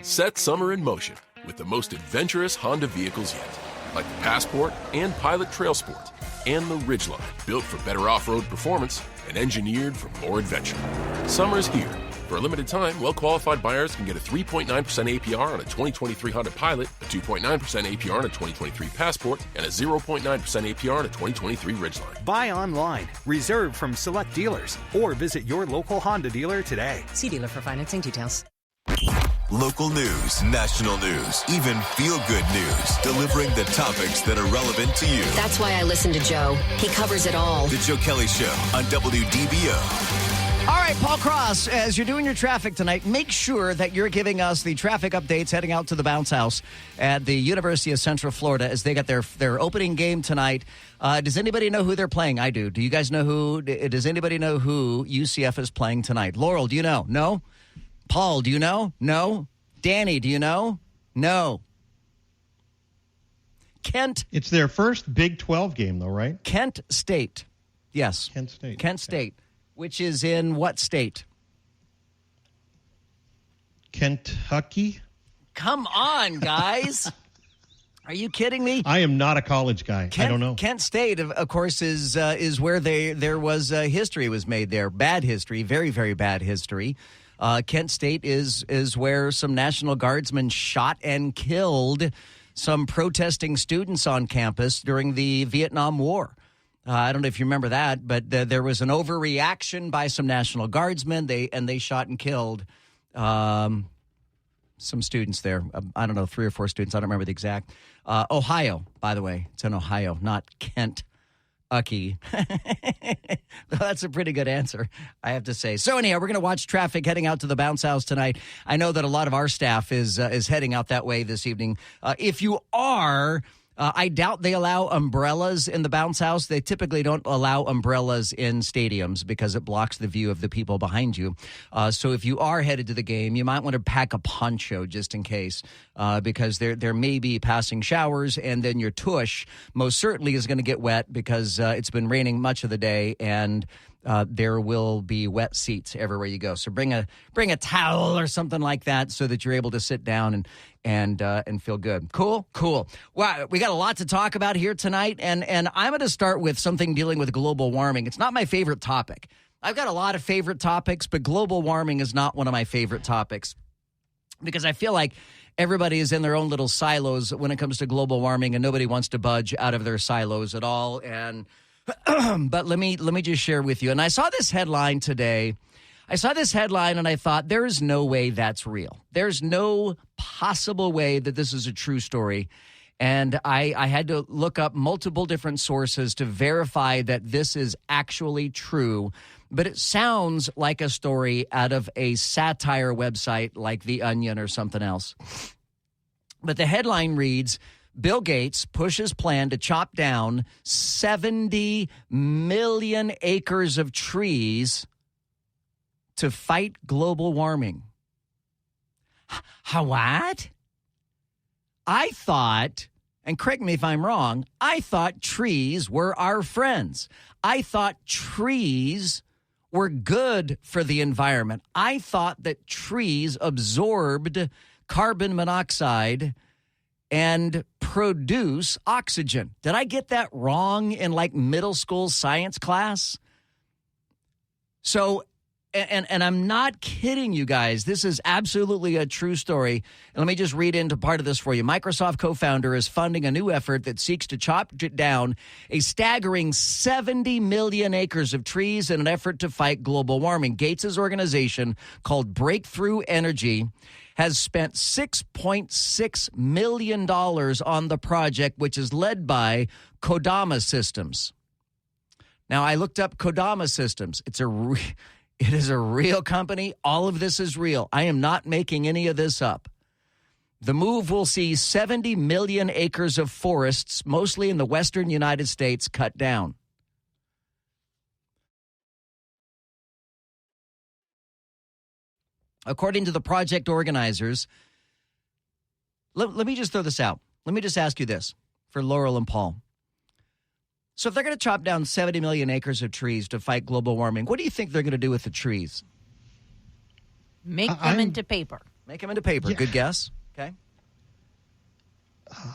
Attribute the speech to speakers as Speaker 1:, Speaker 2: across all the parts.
Speaker 1: Set summer in motion with the most adventurous Honda vehicles yet, like the Passport and Pilot Trail Sport, and the Ridgeline, built for better off-road performance and engineered for more adventure. Summer's here. For a limited time, well-qualified buyers can get a 3.9% APR on a 2023 Honda Pilot, a 2.9% APR on a 2023 Passport, and a 0.9% APR on a 2023 Ridgeline.
Speaker 2: Buy online, reserve from select dealers, or visit your local Honda dealer today.
Speaker 3: See dealer for financing details.
Speaker 4: Local news, national news, even feel-good news, delivering the topics that are relevant to you.
Speaker 3: That's why I listen to Joe. He covers it all.
Speaker 4: The Joe Kelley Show on WDBO.
Speaker 5: All right, Paul Cross, as you're doing your traffic tonight, make sure that you're giving us the traffic updates heading out to the Bounce House at the University of Central Florida as they got their opening game tonight. Does anybody know who they're playing? I do. Do you guys know who? Does anybody know who UCF is playing tonight? Laurel, do you know? No? Paul, do you know? No? Danny, do you know? No. Kent.
Speaker 6: It's their first Big 12 game, though, right?
Speaker 5: Kent State. Yes.
Speaker 6: Kent State.
Speaker 5: Kent State. Which is in what state?
Speaker 6: Kentucky.
Speaker 5: Come on, guys. Are you kidding me?
Speaker 6: I am not a college guy. I don't know.
Speaker 5: Kent State, of course, is where there was history was made there. Bad history, very, very bad history. Kent State is where some National Guardsmen shot and killed some protesting students on campus during the Vietnam War. I don't know if you remember that, but there was an overreaction by some National Guardsmen. They shot and killed some students there. I don't know, 3 or 4 students. I don't remember the exact. Ohio, by the way. It's in Ohio, not Kentucky. That's a pretty good answer, I have to say. So anyhow, we're going to watch traffic heading out to the Bounce House tonight. I know that a lot of our staff is heading out that way this evening. If you are... I doubt they allow umbrellas in the Bounce House. They typically don't allow umbrellas in stadiums because it blocks the view of the people behind you. So if you are headed to the game, you might want to pack a poncho just in case because there may be passing showers, and then your tush most certainly is going to get wet because it's been raining much of the day, and there will be wet seats everywhere you go. So bring a towel or something like that so that you're able to sit down and feel good. Cool. Wow, we got a lot to talk about here tonight, and I'm going to start with something dealing with global warming. It's not my favorite topic. I've got a lot of favorite topics, but global warming is not one of my favorite topics because I feel like everybody is in their own little silos when it comes to global warming, and nobody wants to budge out of their silos at all. And but let me just share with you. And I saw this headline today. And I thought, there is no way that's real. There's no possible way that this is a true story. And I had to look up multiple different sources to verify that this is actually true. But it sounds like a story out of a satire website like The Onion or something else. But the headline reads, Bill Gates pushes plan to chop down 70 million acres of trees to fight global warming. What? I thought, and correct me if I'm wrong, I thought trees were our friends. I thought trees were good for the environment. I thought that trees absorbed carbon monoxide and produce oxygen. Did I get that wrong in like middle school science class? So, and I'm not kidding you guys. This is absolutely a true story. And let me just read into part of this for you. Microsoft co-founder is funding a new effort that seeks to chop down a staggering 70 million acres of trees in an effort to fight global warming. Gates' organization, called Breakthrough Energy, has spent $6.6 million on the project, which is led by Kodama Systems. Now, I looked up Kodama Systems. It is a real company. All of this is real. I am not making any of this up. The move will see 70 million acres of forests, mostly in the western United States, cut down. According to the project organizers, let me just throw this out. Let me just ask you this for Laurel and Paul. So if they're going to chop down 70 million acres of trees to fight global warming, what do you think they're going to do with the trees?
Speaker 7: Make them into paper.
Speaker 5: Make them into paper.
Speaker 6: Yeah.
Speaker 5: Good guess. Okay.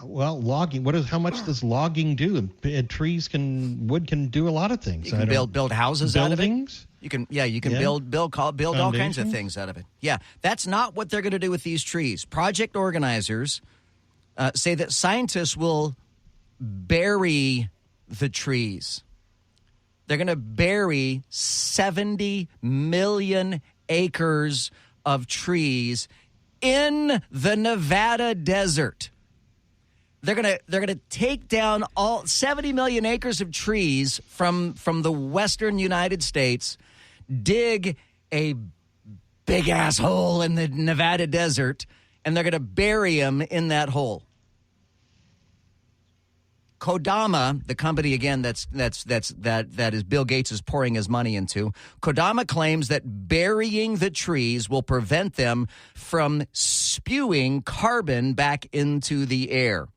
Speaker 6: Well, logging. How much does logging do? Wood can do a lot of things.
Speaker 5: You can build houses out of it.
Speaker 6: Buildings.
Speaker 5: You can build all kinds of things out of it. Yeah, that's not what they're going to do with these trees. Project organizers say that scientists will bury the trees. They're going to bury 70 million acres of trees in the Nevada desert. They're gonna take down all 70 million acres of trees from the western United States, dig a big ass hole in the Nevada desert, and they're gonna bury them in that hole. Kodama, the company again that is Bill Gates is pouring his money into. Kodama claims that burying the trees will prevent them from spewing carbon back into the air.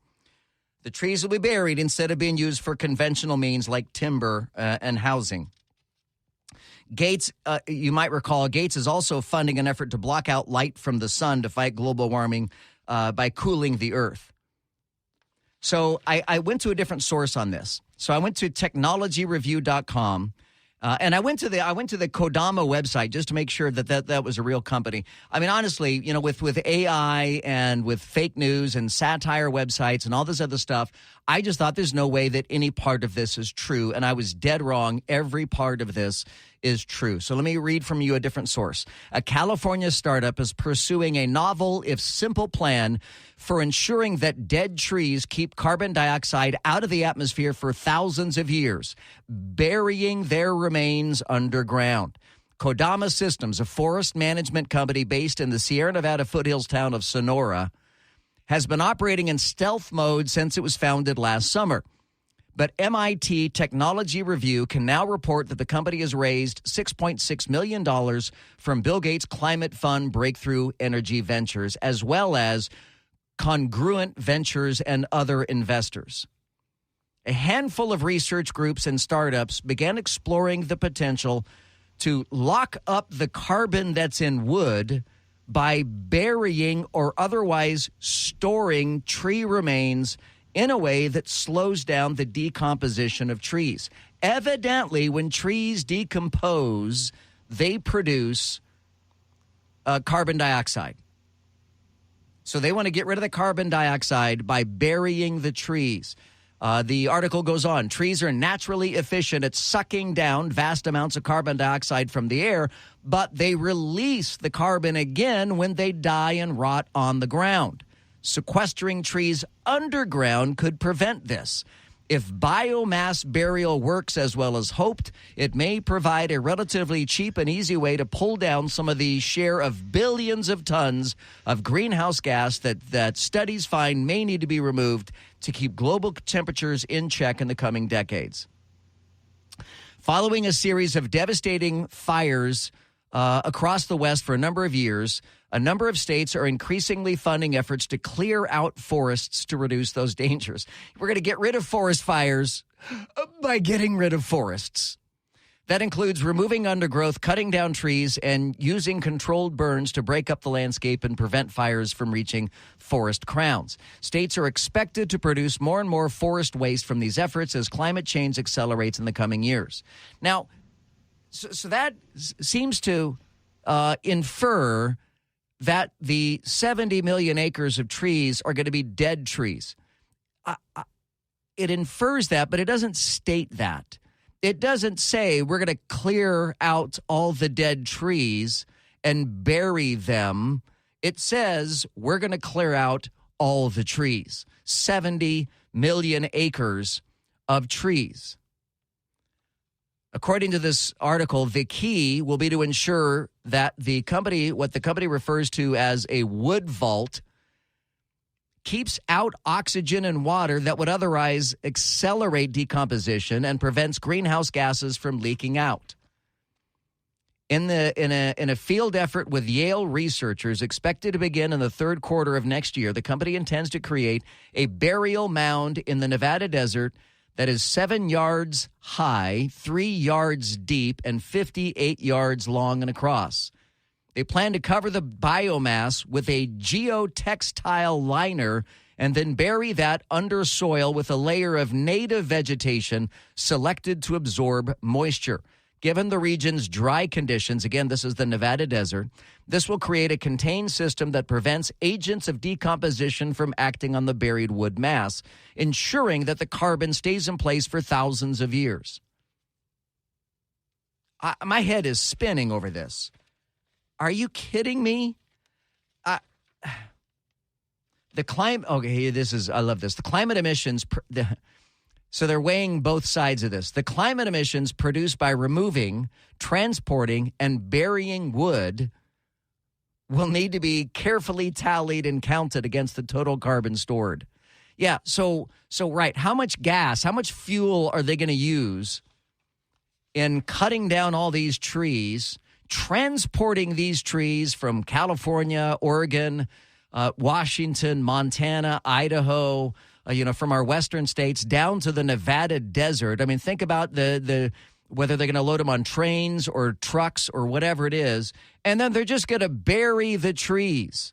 Speaker 5: The trees will be buried instead of being used for conventional means like timber and housing. Gates, you might recall, Gates is also funding an effort to block out light from the sun to fight global warming by cooling the earth. So I went to a different source on this. So I went to technologyreview.com. And I went to the Kodama website just to make sure that was a real company. I mean, honestly, with AI and with fake news and satire websites and all this other stuff, I just thought there's no way that any part of this is true. And I was dead wrong. Every part of this is true. So let me read from you a different source. A California startup is pursuing a novel, if simple, plan for ensuring that dead trees keep carbon dioxide out of the atmosphere for thousands of years, burying their remains underground. Kodama Systems, a forest management company based in the Sierra Nevada foothills town of Sonora, has been operating in stealth mode since it was founded last summer. But MIT Technology Review can now report that the company has raised $6.6 million from Bill Gates' Climate Fund Breakthrough Energy Ventures, as well as Congruent Ventures and other investors. A handful of research groups and startups began exploring the potential to lock up the carbon that's in wood by burying or otherwise storing tree remains in a way that slows down the decomposition of trees. Evidently, when trees decompose, they produce carbon dioxide. So they want to get rid of the carbon dioxide by burying the trees. The article goes on. Trees are naturally efficient at sucking down vast amounts of carbon dioxide from the air, but they release the carbon again when they die and rot on the ground. Sequestering trees underground could prevent this. If biomass burial works as well as hoped, it may provide a relatively cheap and easy way to pull down some of the share of billions of tons of greenhouse gas that studies find may need to be removed to keep global temperatures in check in the coming decades. Following a series of devastating fires across the West for a number of years, a number of states are increasingly funding efforts to clear out forests to reduce those dangers. We're going to get rid of forest fires by getting rid of forests. That includes removing undergrowth, cutting down trees, and using controlled burns to break up the landscape and prevent fires from reaching forest crowns. States are expected to produce more and more forest waste from these efforts as climate change accelerates in the coming years. Now, so that seems to infer that the 70 million acres of trees are going to be dead trees. It infers that, but it doesn't state that. It doesn't say we're going to clear out all the dead trees and bury them. It says we're going to clear out all the trees, 70 million acres of trees. According to this article, the key will be to ensure that the company, what the company refers to as a wood vault, keeps out oxygen and water that would otherwise accelerate decomposition and prevents greenhouse gases from leaking out. In a field effort with Yale researchers expected to begin in the third quarter of next year, the company intends to create a burial mound in the Nevada desert that is 7 yards high, 3 yards deep, and 58 yards long and across. They plan to cover the biomass with a geotextile liner and then bury that under soil with a layer of native vegetation selected to absorb moisture. Given the region's dry conditions, again, this is the Nevada desert, this will create a contained system that prevents agents of decomposition from acting on the buried wood mass, ensuring that the carbon stays in place for thousands of years. My head is spinning over this. Are you kidding me? The climate, okay, I love this. The climate emissions, so they're weighing both sides of this. The climate emissions produced by removing, transporting, and burying wood will need to be carefully tallied and counted against the total carbon stored. Yeah, so right, how much gas, how much fuel are they going to use in cutting down all these trees, transporting these trees from California, Oregon, Washington, Montana, Idaho, from our western states down to the Nevada desert? I mean, think about the whether they're going to load them on trains or trucks or whatever it is, and then they're just going to bury the trees.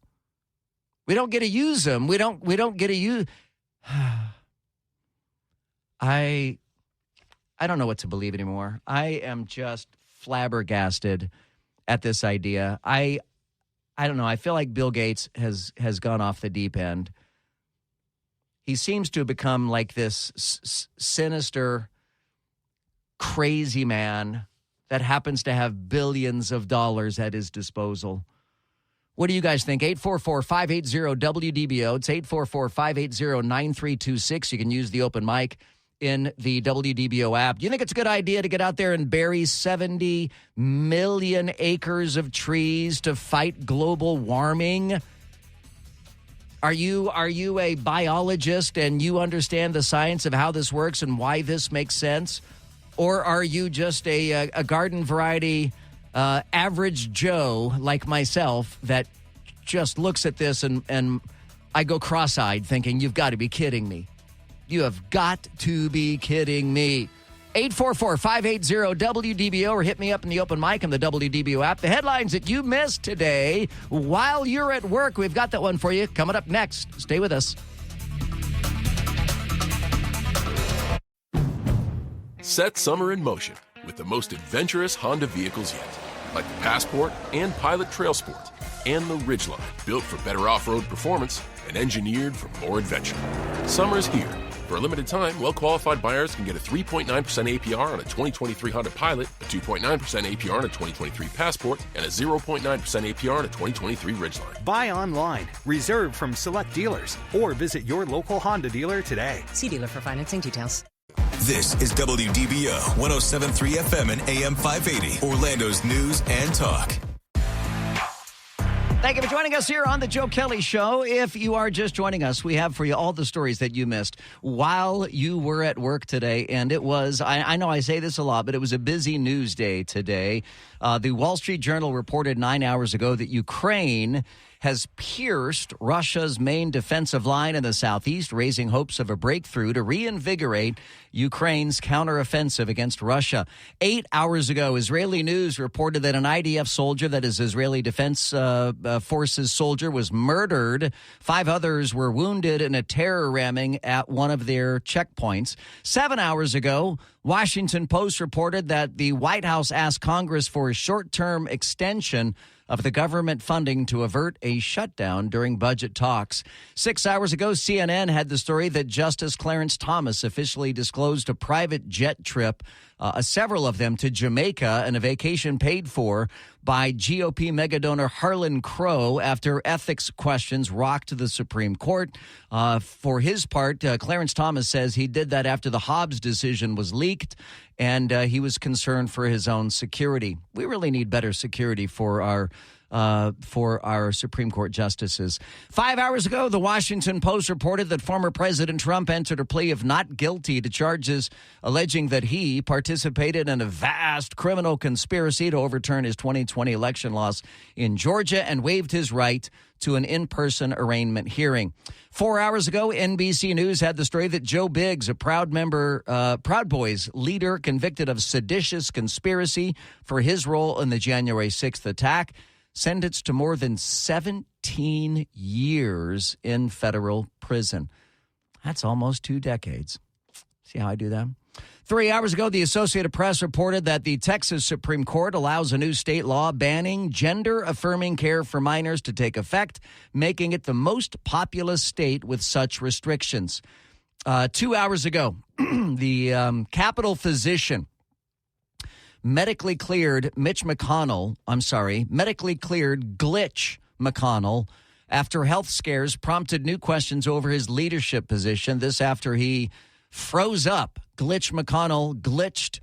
Speaker 5: We don't get to use them. We don't get to use. I don't know what to believe anymore. I am just flabbergasted at this idea. I don't know. I feel like Bill Gates has gone off the deep end. He seems to have become like this sinister, crazy man that happens to have billions of dollars at his disposal. What do you guys think? 844-580-WDBO. It's 844-580-9326. You can use the open mic in the WDBO app. Do you think it's a good idea to get out there and bury 70 million acres of trees to fight global warming? Are you a biologist and you understand the science of how this works and why this makes sense? Or are you just a garden variety average Joe like myself that just looks at this and I go cross-eyed thinking, you've got to be kidding me. You have got to be kidding me. 844-580-WDBO or hit me up in the open mic on the WDBO app. The headlines that you missed today while you're at work, we've got that one for you coming up next. Stay with us.
Speaker 1: Set summer in motion with the most adventurous Honda vehicles yet, like the Passport and Pilot Trail Sport, and the Ridgeline, built for better off-road performance and engineered for more adventure. Summer's here. For a limited time, well-qualified buyers can get a 3.9% APR on a 2023 Honda Pilot, a 2.9% APR on a 2023 Passport, and a 0.9% APR on a 2023 Ridgeline.
Speaker 2: Buy online, reserve from select dealers, or visit your local Honda dealer today.
Speaker 3: See dealer for financing details.
Speaker 4: This is WDBO 107.3 FM and AM 580, Orlando's news and talk.
Speaker 5: Thank you for joining us here on the Joe Kelley Show. If you are just joining us, we have for you all the stories that you missed while you were at work today. And it was, I know I say this a lot, but it was a busy news day today. The Wall Street Journal reported 9 hours ago that Ukraine has pierced Russia's main defensive line in the southeast, raising hopes of a breakthrough to reinvigorate Ukraine's counteroffensive against Russia. 8 hours ago, Israeli news reported that an IDF soldier, that is Israeli Defense Forces soldier, was murdered. 5 others were wounded in a terror ramming at one of their checkpoints. 7 hours ago, Washington Post reported that the White House asked Congress for a short-term extension of the government funding to avert a shutdown during budget talks. 6 hours ago, CNN had the story that Justice Clarence Thomas officially disclosed a private jet trip, several of them to Jamaica, and a vacation paid for by GOP megadonor Harlan Crow after ethics questions rocked the Supreme Court. For his part, Clarence Thomas says he did that after the Hobbs decision was leaked, and he was concerned for his own security. We really need better security for our Supreme Court justices. 5 hours ago, the Washington Post reported that former President Trump entered a plea of not guilty to charges alleging that he participated in a vast criminal conspiracy to overturn his 2020 election loss in Georgia and waived his right to an in-person arraignment hearing. 4 hours ago, NBC News had the story that Joe Biggs, a Proud Boys leader convicted of seditious conspiracy for his role in the January 6th attack, sentenced to more than 17 years in federal prison. That's almost 2 decades. See how I do that? 3 hours ago, the Associated Press reported that the Texas Supreme Court allows a new state law banning gender-affirming care for minors to take effect, making it the most populous state with such restrictions. 2 hours ago, the Capitol physician medically cleared Glitch McConnell after health scares prompted new questions over his leadership position. This after he froze up. Glitch McConnell glitched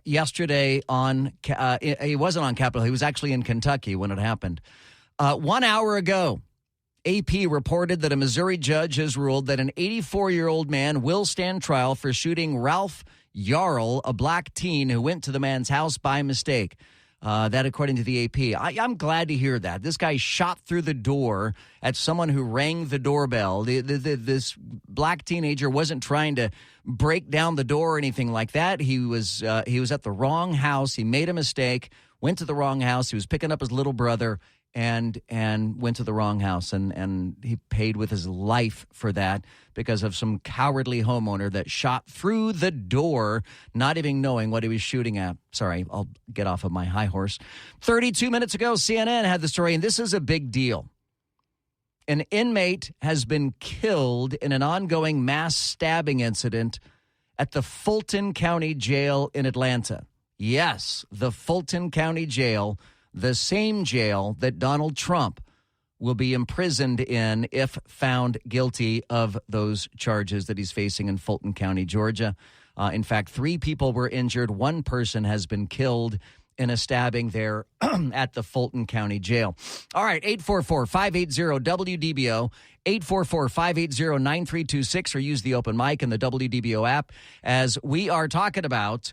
Speaker 5: yesterday on, he wasn't on Capitol, he was actually in Kentucky when it happened. 1 hour ago, AP reported that a Missouri judge has ruled that an 84-year-old man will stand trial for shooting Ralph Yarl, a black teen who went to the man's house by mistake. That according to the AP. I'm glad to hear that. This guy shot through the door at someone who rang the doorbell. This black teenager wasn't trying to break down the door or anything like that. He was at the wrong house. He made a mistake, went to the wrong house. He was picking up his little brother and went to the wrong house. And he paid with his life for that because of some cowardly homeowner that shot through the door, not even knowing what he was shooting at. Sorry, I'll get off of my high horse. 32 minutes ago, CNN had the story, and this is a big deal. An inmate has been killed in an ongoing mass stabbing incident at the Fulton County Jail in Atlanta. Yes, the Fulton County Jail, the same jail that Donald Trump will be imprisoned in if found guilty of those charges that he's facing in Fulton County, Georgia. In fact, 3 people were injured. 1 person has been killed in a stabbing there at the Fulton County Jail. All right, 844-580-WDBO, 844-580-9326, or use the open mic in the WDBO app as we are talking about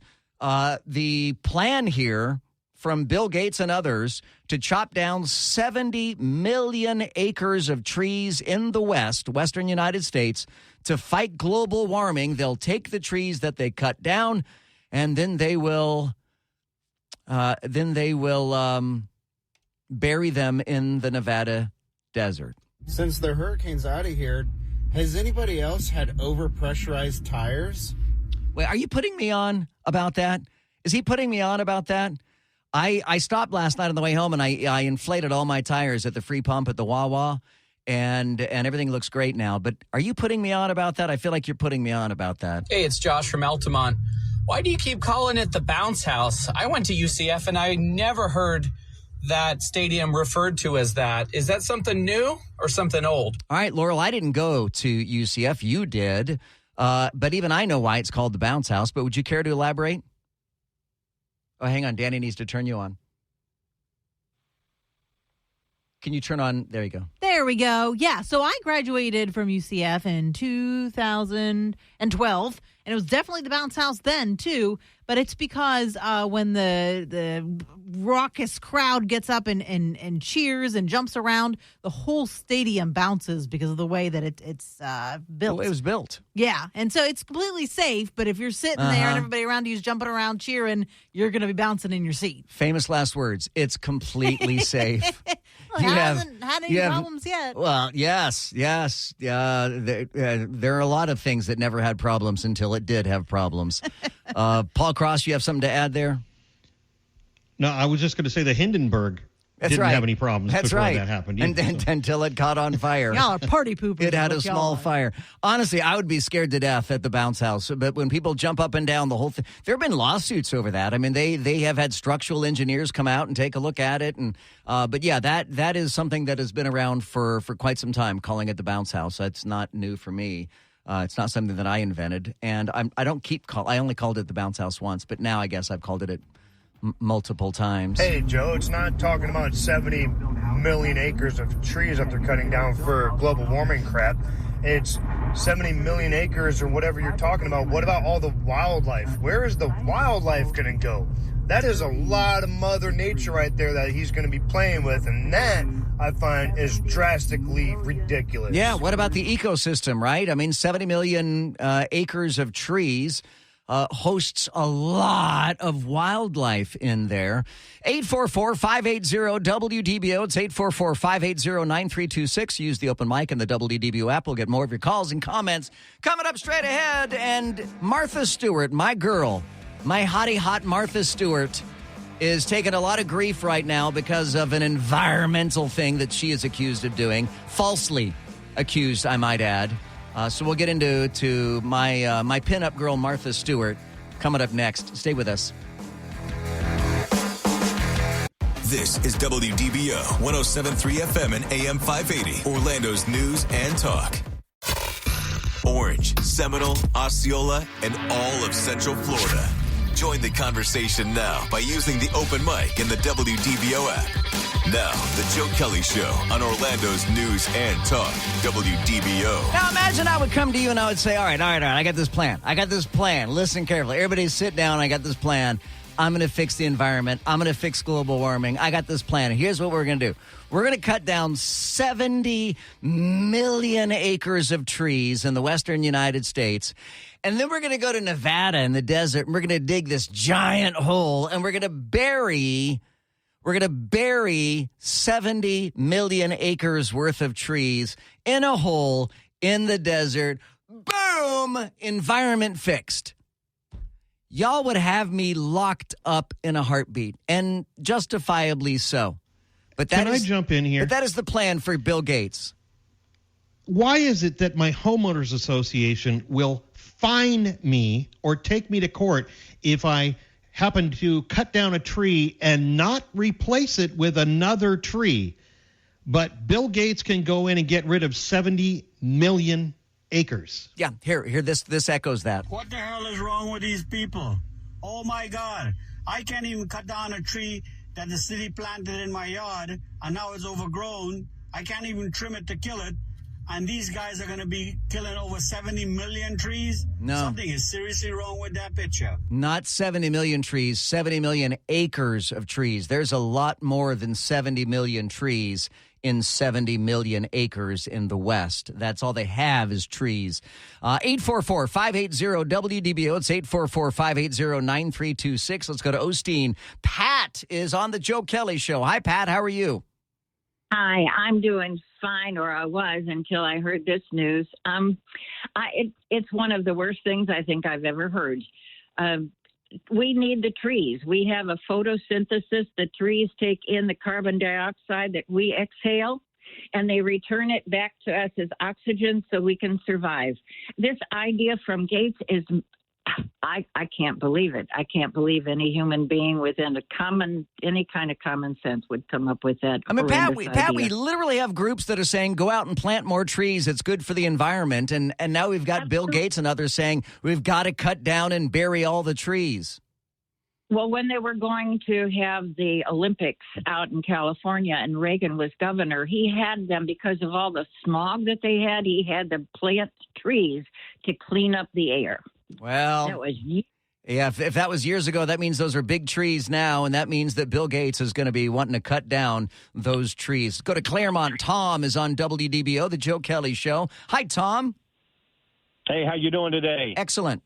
Speaker 5: the plan here from Bill Gates and others to chop down 70 million acres of trees in the Western United States to fight global warming. They'll take the trees that they cut down, and then they will bury them in the Nevada desert.
Speaker 7: Since the hurricane's out of here, has anybody else had overpressurized tires?
Speaker 5: Wait, are you putting me on about that? Is he putting me on about that? I stopped last night on the way home, and I inflated all my tires at the free pump at the Wawa, and everything looks great now. But are you putting me on about that? I feel like you're putting me on about that.
Speaker 8: Hey, it's Josh from Altamont. Why do you keep calling it the Bounce House? I went to UCF, and I never heard that stadium referred to as that. Is that something new or something old?
Speaker 5: All right, Laurel, I didn't go to UCF. You did. But even I know why it's called the Bounce House. But would you care to elaborate? Oh, hang on. Danny needs to turn you on. Can you turn on? There you go.
Speaker 9: There we go. Yeah. So I graduated from UCF in 2012, and it was definitely the Bounce House then, too. But it's because when the raucous crowd gets up and cheers and jumps around, the whole stadium bounces because of the way that it's built.
Speaker 5: Well, it was built.
Speaker 9: Yeah. And so it's completely safe. But if you're sitting there and everybody around you is jumping around cheering, you're going to be bouncing in your seat. Famous
Speaker 5: last words. It's completely safe.
Speaker 9: Well, it hasn't had any problems yet.
Speaker 5: Well, yes. There are a lot of things that never had problems until it did have problems. Paul Cross, you have something to add there?
Speaker 6: No, I was just going to say the Hindenburg didn't have any problems before that happened.
Speaker 5: Until it caught on fire.
Speaker 9: Y'all are party poopers.
Speaker 5: It had a small fire. Honestly, I would be scared to death at the Bounce House. But when people jump up and down the whole thing, there have been lawsuits over that. I mean, they have had structural engineers come out and take a look at it. And but yeah, that is something that has been around for quite some time, calling it the Bounce House. That's not new for me. It's not something that I invented. And I only called it the Bounce House once, but now I guess I've called it multiple times.
Speaker 10: Hey, Joe, it's not talking about 70 million acres of trees that they're cutting down for global warming crap. It's 70 million acres or whatever you're talking about. What about all the wildlife? Where is the wildlife going to go? That is a lot of Mother Nature right there that he's going to be playing with, and that, I find, is drastically ridiculous.
Speaker 5: Yeah, what about the ecosystem, right? I mean, 70 million acres of trees. hosts a lot of wildlife in there. 844-580-WDBO. It's 844-580-9326. Use the open mic and the WDBO app. We'll get more of your calls and comments coming up straight ahead. And Martha Stewart, my girl, my hottie hot Martha Stewart, is taking a lot of grief right now because of an environmental thing that she is accused of doing. Falsely accused, I might add. So we'll get into my pinup girl, Martha Stewart, coming up next. Stay with us.
Speaker 4: This is WDBO 107.3 FM and AM 580, Orlando's news and talk. Orange, Seminole, Osceola, and all of Central Florida. Join the conversation now by using the open mic in the WDBO app. Now, the Joe Kelley Show on Orlando's news and talk, WDBO.
Speaker 5: Now, imagine I would come to you and I would say, all right, I got this plan. Listen carefully. Everybody sit down. I got this plan. I'm going to fix the environment. I'm going to fix global warming. I got this plan. And here's what we're going to do. We're going to cut down 70 million acres of trees in the western United States. And then we're going to go to Nevada in the desert, and we're going to dig this giant hole, and we're going to bury 70 million acres worth of trees in a hole in the desert. Boom! Environment fixed. Y'all would have me locked up in a heartbeat, and justifiably so. But that
Speaker 6: Can I jump in here?
Speaker 5: But that is the plan for Bill Gates.
Speaker 6: Why is it that my homeowners association will fine me or take me to court if I happen to cut down a tree and not replace it with another tree? But Bill Gates can go in and get rid of 70 million acres.
Speaker 5: Yeah, here, this echoes that.
Speaker 11: What the hell is wrong with these people? Oh, my God. I can't even cut down a tree that the city planted in my yard, and now it's overgrown. I can't even trim it to kill it. And these guys are going to be killing over 70 million trees?
Speaker 5: No.
Speaker 11: Something is seriously wrong with that picture.
Speaker 5: Not 70 million trees, 70 million acres of trees. There's a lot more than 70 million trees in 70 million acres in the West. That's all they have is trees. 844-580-WDBO. It's 844-580-9326. Let's go to Osteen. Pat is on the Joe Kelley Show. Hi, Pat. How are you?
Speaker 12: Hi, I'm doing fine, or I was until I heard this news. It's one of the worst things I think I've ever heard. We need the trees. We have a photosynthesis. The trees take in the carbon dioxide that we exhale, and they return it back to us as oxygen so we can survive. This idea from Gates is, I can't believe it. I can't believe any human being within any kind of common sense would come up with that.
Speaker 5: I mean, Pat, we literally have groups that are saying, go out and plant more trees. It's good for the environment. And now we've got Bill Gates and others saying we've got to cut down and bury all the trees.
Speaker 12: Well, when they were going to have the Olympics out in California and Reagan was governor, he had them, because of all the smog that they had, he had them plant trees to clean up the air.
Speaker 5: Well, yeah, if that was years ago, that means those are big trees now, and that means that Bill Gates is going to be wanting to cut down those trees. Go to Claremont. Tom is on WDBO, the Joe Kelley Show. Hi, Tom.
Speaker 13: Hey, how you doing today?
Speaker 5: Excellent.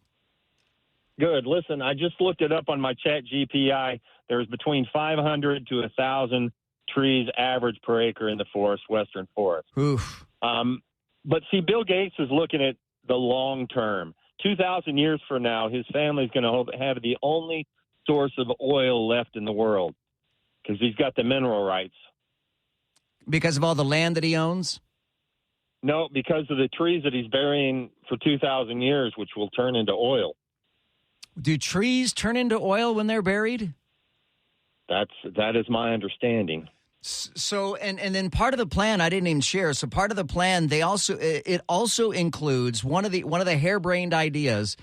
Speaker 13: Good. Listen, I just looked it up on my chat GPI. There's between 500 to 1,000 trees average per acre in the western forest.
Speaker 5: Oof.
Speaker 13: But see, Bill Gates is looking at the long term. 2,000 years from now, his family's going to have the only source of oil left in the world because he's got the mineral rights.
Speaker 5: Because of all the land that he owns?
Speaker 13: No, because of the trees that he's burying for 2,000 years, which will turn into oil.
Speaker 5: Do trees turn into oil when they're buried?
Speaker 13: That is my understanding.
Speaker 5: So, and then part of the plan I didn't even share. So part of the plan, it also includes one of the harebrained ideas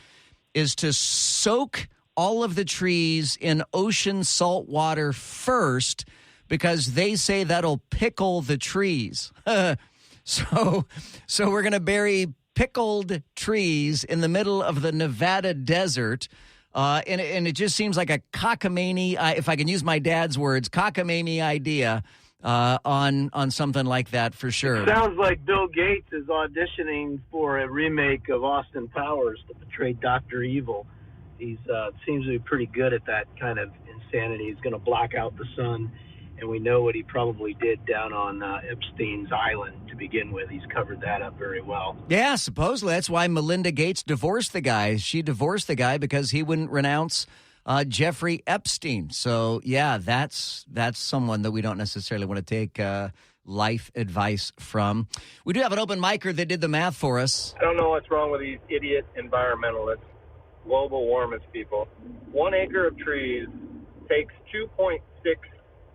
Speaker 5: is to soak all of the trees in ocean salt water first, because they say that'll pickle the trees. So we're going to bury pickled trees in the middle of the Nevada desert. And it just seems like a cockamamie, if I can use my dad's words, cockamamie idea on something like that for sure.
Speaker 14: It sounds like Bill Gates is auditioning for a remake of Austin Powers to portray Dr. Evil. He's seems to be pretty good at that kind of insanity. He's going to block out the sun, and we know what he probably did down on Epstein's Island to begin with. He's covered that up very well.
Speaker 5: Yeah, supposedly that's why Melinda Gates divorced the guy. She divorced the guy because he wouldn't renounce Jeffrey Epstein. So, yeah, that's someone that we don't necessarily want to take life advice from. We do have an open micer that did the math for us.
Speaker 15: I don't know what's wrong with these idiot environmentalists, global warmist people. 1 acre of trees takes 2.6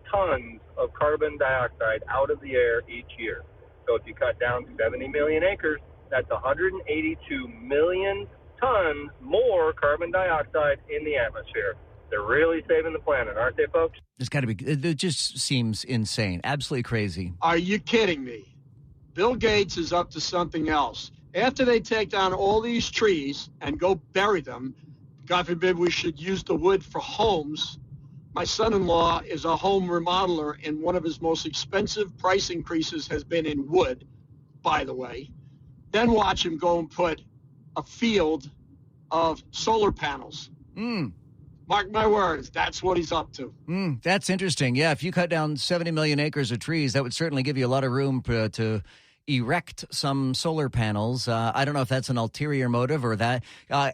Speaker 15: tons of carbon dioxide out of the air each year. So if you cut down 70 million acres, that's 182 million tons more carbon dioxide in the atmosphere. They're really saving the planet, aren't they, folks?
Speaker 5: It's got to be. It just seems insane. Absolutely crazy.
Speaker 16: Are you kidding me? Bill Gates is up to something else. After they take down all these trees and go bury them, God forbid we should use the wood for homes. My son-in-law is a home remodeler, and one of his most expensive price increases has been in wood, by the way. Then watch him go and put a field of solar panels. Mark my words, that's what he's up to.
Speaker 5: That's interesting. Yeah, if you cut down 70 million acres of trees, that would certainly give you a lot of room to erect some solar panels. I don't know if that's an ulterior motive or that.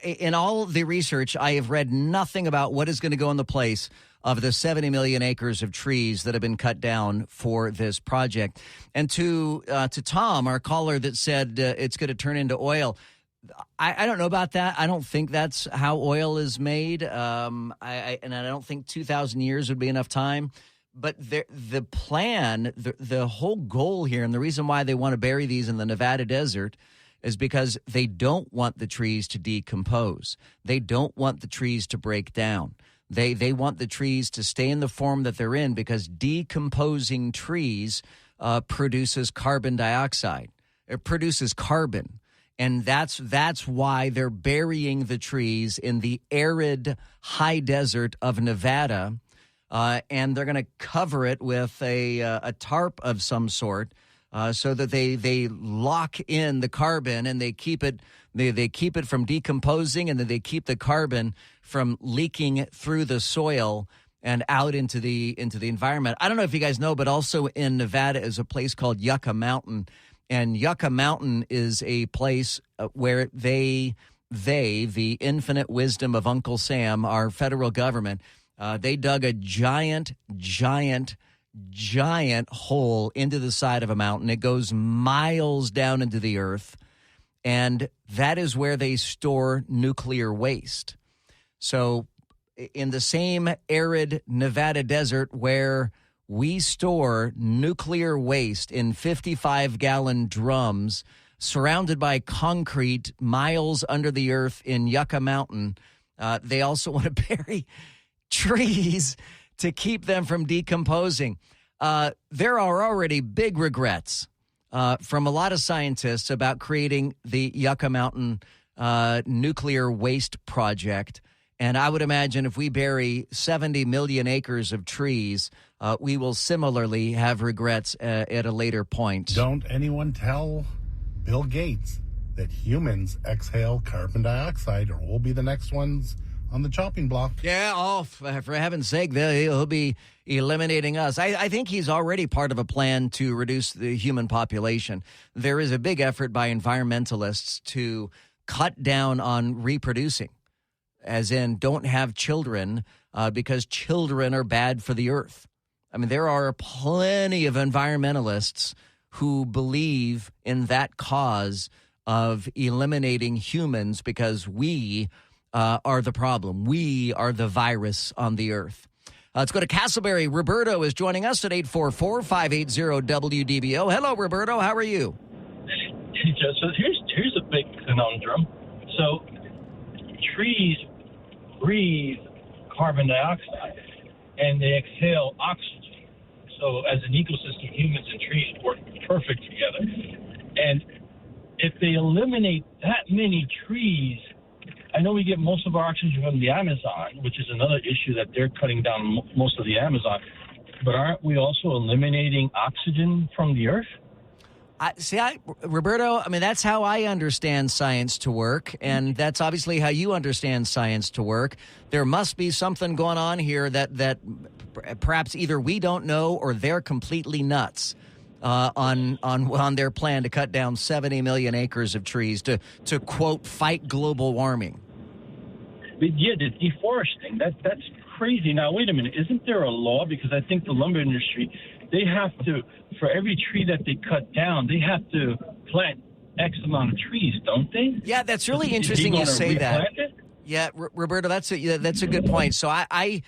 Speaker 5: In all the research, I have read nothing about what is going to go in the place of the 70 million acres of trees that have been cut down for this project. And to Tom, our caller that said it's going to turn into oil, I don't know about that. I don't think that's how oil is made. And I don't think 2,000 years would be enough time. But the plan, the whole goal here, and the reason why they want to bury these in the Nevada desert is because they don't want the trees to decompose. They don't want the trees to break down. They want the trees to stay in the form that they're in because decomposing trees produces carbon dioxide. It produces carbon. And that's why they're burying the trees in the arid high desert of Nevada. And they're going to cover it with a tarp of some sort so that they lock in the carbon and they keep it from decomposing, and then they keep the carbon from leaking through the soil and out into the environment. I don't know if you guys know, but also in Nevada is a place called Yucca Mountain, and Yucca Mountain is a place where the infinite wisdom of Uncle Sam, our federal government, they dug a giant hole into the side of a mountain. It goes miles down into the earth, and that is where they store nuclear waste. So in the same arid Nevada desert where we store nuclear waste in 55-gallon drums surrounded by concrete miles under the earth in Yucca Mountain, they also want to bury trees to keep them from decomposing. There are already big regrets from a lot of scientists about creating the Yucca Mountain nuclear waste project. And I would imagine if we bury 70 million acres of trees, we will similarly have regrets at a later point.
Speaker 17: Don't anyone tell Bill Gates that humans exhale carbon dioxide, or we'll be the next ones on the chopping block.
Speaker 5: Yeah, for heaven's sake, he'll be eliminating us. I think he's already part of a plan to reduce the human population. There is a big effort by environmentalists to cut down on reproducing, as in don't have children because children are bad for the earth. I mean, there are plenty of environmentalists who believe in that cause of eliminating humans because we are the problem. We are the virus on the earth. Let's go to Castleberry. Roberto is joining us at 844-580-WDBO. Hello, Roberto. How are you?
Speaker 18: Hey, Joe. So here's a big conundrum. So trees breathe carbon dioxide, and they exhale oxygen. So as an ecosystem, humans and trees work perfect together. And if they eliminate that many trees, I know we get most of our oxygen from the Amazon, which is another issue that they're cutting down most of the Amazon. But aren't we also eliminating oxygen from the earth?
Speaker 5: Roberto, I mean, that's how I understand science to work, and that's obviously how you understand science to work. There must be something going on here that perhaps either we don't know or they're completely nuts on their plan to cut down 70 million acres of trees to quote, fight global warming.
Speaker 18: But yeah, the deforesting, that's crazy. Now, wait a minute. Isn't there a law? Because I think the lumber industry, they have to, for every tree that they cut down, they have to plant X amount of trees, don't they?
Speaker 5: Yeah, that's really interesting you say that. Yeah, Roberto, that's a good point. So I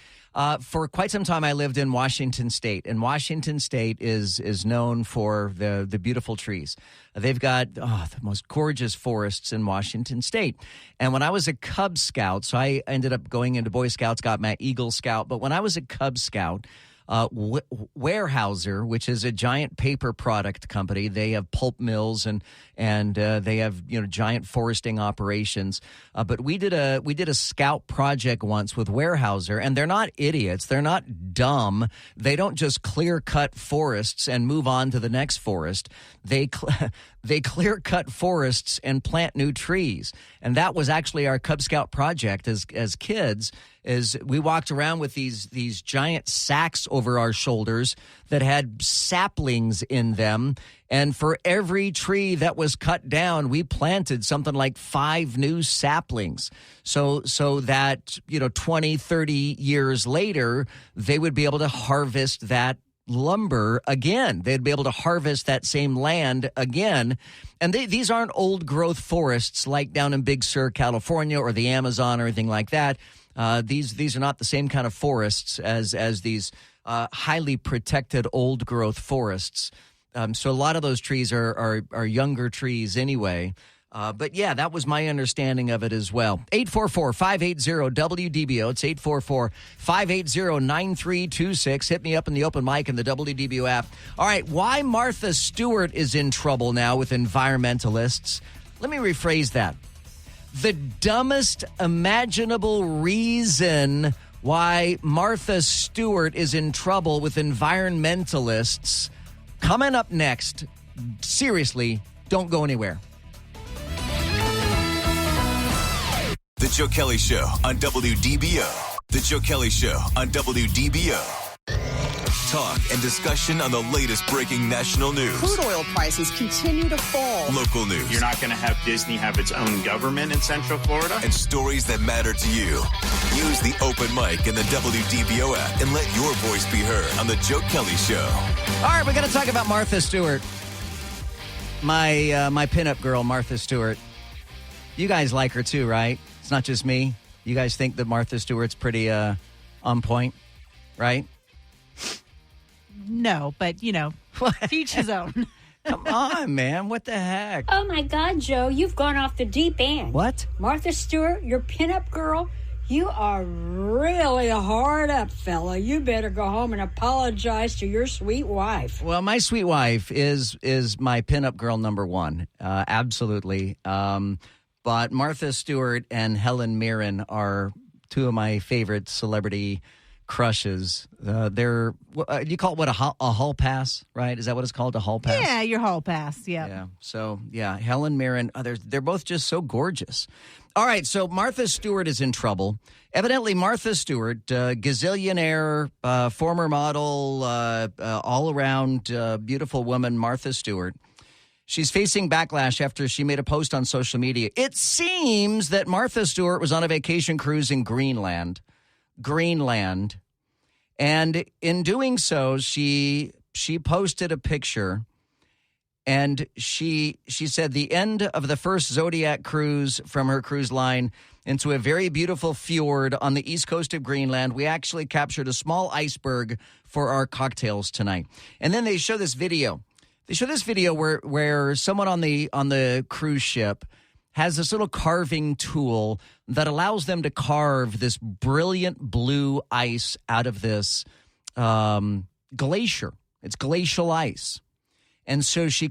Speaker 5: for quite some time, I lived in Washington State, and Washington State is known for the beautiful trees. They've got the most gorgeous forests in Washington State. And when I was a Cub Scout, so I ended up going into Boy Scouts, got my Eagle Scout. But when I was a Cub Scout, Weyerhaeuser, which is a giant paper product company, they have pulp mills and they have giant foresting operations. But we did a scout project once with Weyerhaeuser, and they're not idiots, they're not dumb. They don't just clear cut forests and move on to the next forest. They clear cut forests and plant new trees, and that was actually our Cub Scout project as kids. Is we walked around with these giant sacks over our shoulders that had saplings in them, and for every tree that was cut down, we planted something like 5 new saplings. So that 20, 30 years later, they would be able to harvest that lumber again. They'd be able to harvest that same land again. And these aren't old growth forests like down in Big Sur, California, or the Amazon or anything like that. These are not the same kind of forests as these highly protected old growth forests. So a lot of those trees are younger trees anyway. But yeah, that was my understanding of it as well. 844-580-WDBO. It's 844-580-9326. Hit me up in the open mic in the WDBO app. All right, why Martha Stewart is in trouble now with environmentalists. Let me rephrase that. The dumbest imaginable reason why Martha Stewart is in trouble with environmentalists. Coming up next. Seriously, don't go anywhere.
Speaker 4: The Joe Kelley Show on WDBO. The Joe Kelley Show on WDBO. Talk and discussion on the latest breaking national news.
Speaker 19: Crude oil prices continue to fall.
Speaker 4: Local news.
Speaker 20: You're not going to have Disney have its own government in Central Florida.
Speaker 4: And stories that matter to you. Use the open mic in the WDBO app and let your voice be heard on the Joe Kelley Show.
Speaker 5: All right, we're going to talk about Martha Stewart. My pinup girl, Martha Stewart. You guys like her too, right? It's not just me. You guys think that Martha Stewart's pretty on point, right?
Speaker 9: No, but, teach his own.
Speaker 5: Come on, man. What the heck?
Speaker 21: Oh, my God, Joe, you've gone off the deep end.
Speaker 5: What?
Speaker 21: Martha Stewart, your pinup girl, you are really a hard up fella. You better go home and apologize to your sweet wife.
Speaker 5: Well, my sweet wife is my pinup girl number one. Absolutely. But Martha Stewart and Helen Mirren are two of my favorite celebrity crushes. They're you call it what a hall pass, right? Is that what it's called, a hall pass?
Speaker 9: Yeah, your hall pass. Yeah.
Speaker 5: So Helen Mirren. They're both just so gorgeous. All right, so Martha Stewart is in trouble. Evidently, Martha Stewart, gazillionaire, former model, all around beautiful woman, Martha Stewart. She's facing backlash after she made a post on social media. It seems that Martha Stewart was on a vacation cruise in Greenland. And in doing so, she posted a picture, and she said the end of the first Zodiac cruise from her cruise line into a very beautiful fjord on the east coast of Greenland. We actually captured a small iceberg for our cocktails tonight. And then they show this video. Where someone on the cruise ship has this little carving tool that allows them to carve this brilliant blue ice out of this glacier. It's glacial ice. And so she